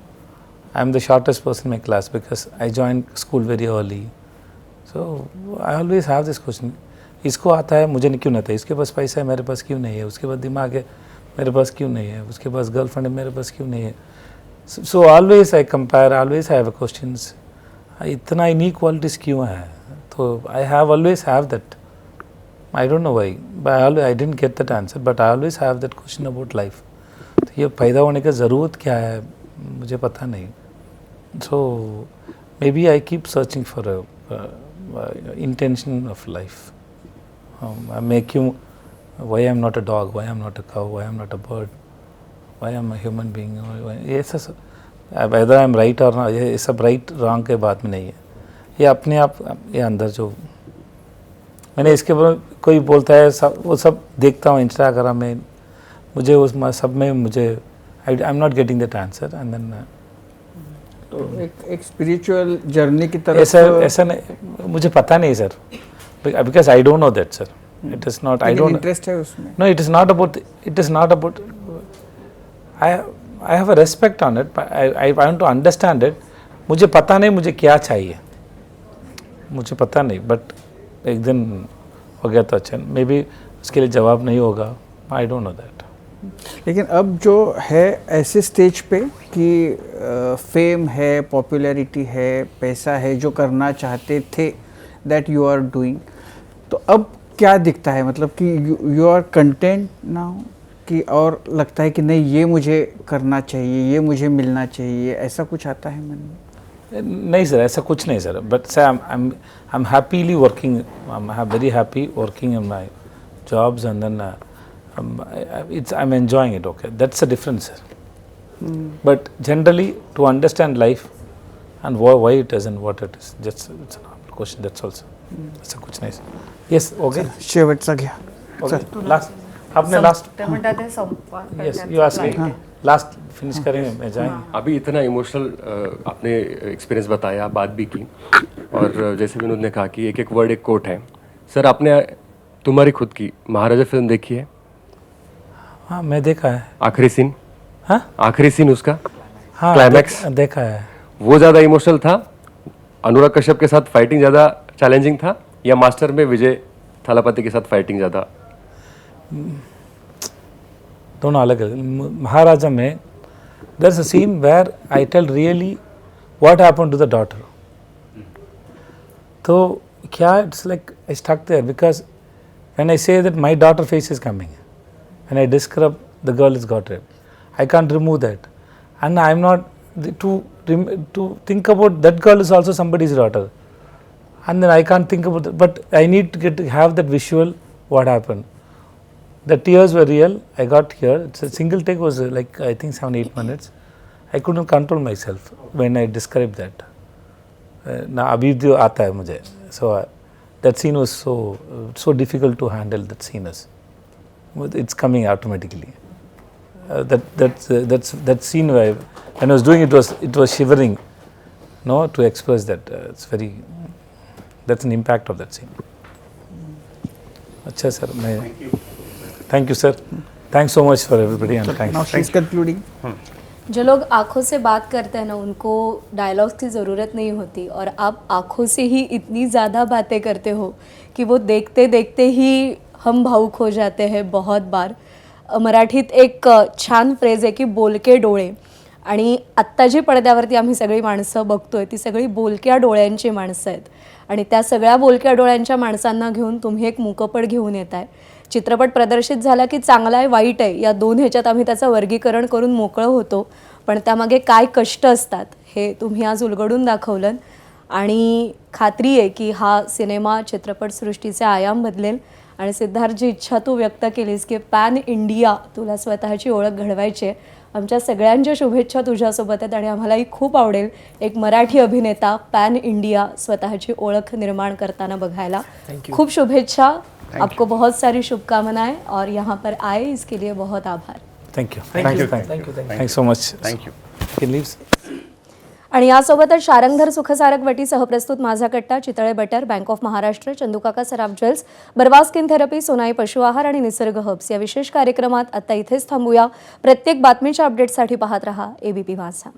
I am the shortest person in my class because I join school very early, so I always have this question, इसको आता है मुझे नहीं क्यों नहीं आता, इसके पास पैसा है मेरे पास क्यों नहीं है, उसके पास दिमाग है मेरे पास क्यों नहीं है, उसके पास गर्लफ्रेंड है मेरे पास क्यों नहीं है, so always I compare, always have questions, इतना इनइक्वालिटीज़ क्यों है, तो I have always have that, I don't know why, but I didn't get that answer, but I always have that question about life, तो ये पैदा होने का ज़रूरत क्या है मुझे पता नहीं, so maybe I keep searching for intention of life, मैं क्यों, why I am not a dog, why I am not a cow, why I am not a bird, why I am a human being, ये सब whether I am right or not, ये सब right wrong के बात में नहीं है, ये अपने आप ये अंदर जो मैंने इसके ऊपर कोई बोलता है सब, वो सब देखता हूँ इंस्टाग्राम में, मुझे उस सब में मुझे I am not getting that answer, and then तो एक स्पिरिचुअल जर्नी की तरफ, ऐसा नहीं, मुझे पता नहीं sir, because I don't know that sir, it is not, I don't interest है उसमें, no, it is not about I have a respect on it, but I want to understand it, मुझे पता नहीं मुझे क्या चाहिए, मुझे पता नहीं, बट एक दिन हो गया तो अच्छा, मे बी उसके लिए जवाब नहीं होगा, आई डोंट नो दैट। लेकिन अब जो है ऐसे स्टेज पे कि फेम है, पॉपुलैरिटी है, पैसा है, जो करना चाहते थे दैट यू आर डूइंग, तो अब क्या दिखता है, मतलब कि यू आर कंटेंट नाउ, कि और लगता है कि नहीं ये मुझे करना चाहिए, ये मुझे मिलना चाहिए, ऐसा कुछ आता है मन में? नहीं सर, ऐसा कुछ नहीं sir, but sir I am happily working, I am very happy working in my jobs, and then I am enjoying it, okay, that's a difference sir, but generally to understand life and why it is and what it is, just it's a normal question, that's also, ऐसा कुछ नहीं sir. Yes okay, शेवटचा घ्या okay, last आपने last, ते म्हणतात ते संपवा yes you ask, last finish करेंगे, मैं जाएंगे। अभी इतना इमोशनल आपने एक्सपीरियंस बताया, बात भी की, और जैसे विनोद ने कहा कि एक एक वर्ड एक कोट है, सर आपने तुम्हारी खुद की महाराजा फिल्म देखी है? हाँ मैं देखा है, आखिरी सीन, हाँ आखिरी सीन उसका हाँ क्लाइमैक्स देखा है, वो ज़्यादा इमोशनल था, अनुराग कश्यप के साथ फाइटिंग ज़्यादा चैलेंजिंग था, या मास्टर में विजय थालापति के साथ फाइटिंग ज़्यादा? दोनों अलग अलग। महाराजा में there's a scene where I tell really what happened to the daughter. So kya, it's like I stuck there because when I say that my daughter face is coming, when I describe the girl has got raped, I can't remove that, and I'm not to think about that girl is also somebody's daughter, and then I can't think about that, but I need to have that visual what happened. The tears were real. I got here. It's a single take was like I think 7-8 minutes. I couldn't control myself when I described that. ना अभी जो आता है मुझे. So that scene was so difficult to handle. That scene is. It's coming automatically. That scene where when I was doing it was shivering. No, to express that it's very. That's an impact of that scene. अच्छा sir, मैं. Thank you sir. Thanks so much for everybody and Now thanks. she's concluding. जो लोग आँखों से बात करते हैं ना उनको डायलॉग्स की ज़रूरत नहीं होती, और आप आँखों से ही इतनी ज़्यादा बातें करते हो कि वो देखते देखते ही हम भावुक हो जाते हैं बहुत बार. मराठीत एक छान फ्रेज आहे की बोलके डोळे, आणि आत्ता जी पडद्यावरती आम्ही सगळी माणसं बघतोय ती सगळी बोलक्या डोळ्यांची माणसं आहेत, आणि त्या सगळ्या बोलक्या डोळ्यांच्या माणसांना घेऊन तुम्ही एक मूकपट घेऊन येत आहे. चित्रपट प्रदर्शित झाला की चांगला आहे वाईट आहे या दोन ह्याच्यात आम्ही त्याचं वर्गीकरण करून मोकळं होतो, पण त्यामागे काय कष्ट असतात हे तुम्ही आज उलगडून दाखवलं, आणि खात्री आहे की हा सिनेमा चित्रपटसृष्टीचे आयाम बदलेल. आणि सिद्धार्थची इच्छा तू व्यक्त केलीस की पॅन इंडिया तुला स्वतःची ओळख घडवायची आहे. आमच्या सगळ्यांच्या शुभेच्छा तुझ्यासोबत आहेत, आणि आम्हालाही खूप आवडेल एक मराठी अभिनेता पॅन इंडिया स्वतःची ओळख निर्माण करताना बघायला. खूप शुभेच्छा. आपको बहुत सारी शुभकामनाएं, और यहाँ पर आए इसके लिए बहुत आभार. Thank you. Thanks so much. Thank you. You can leave. आणि यासोबतच शारंगधर सुखसारक वटी सहप्रस्तुत माझा कट्टा, Chitale butter, bank of Maharashtra, चंदूकाका Saraf jewels, बरवा स्किन थेरपी, सोनाई पशु आहार आणि निसर्ग हब्स या विशेष कार्यक्रमात आता इथेच थांबूया. प्रत्येक बातमीच्या अपडेटसाठी पाहत रहा ABP माझा.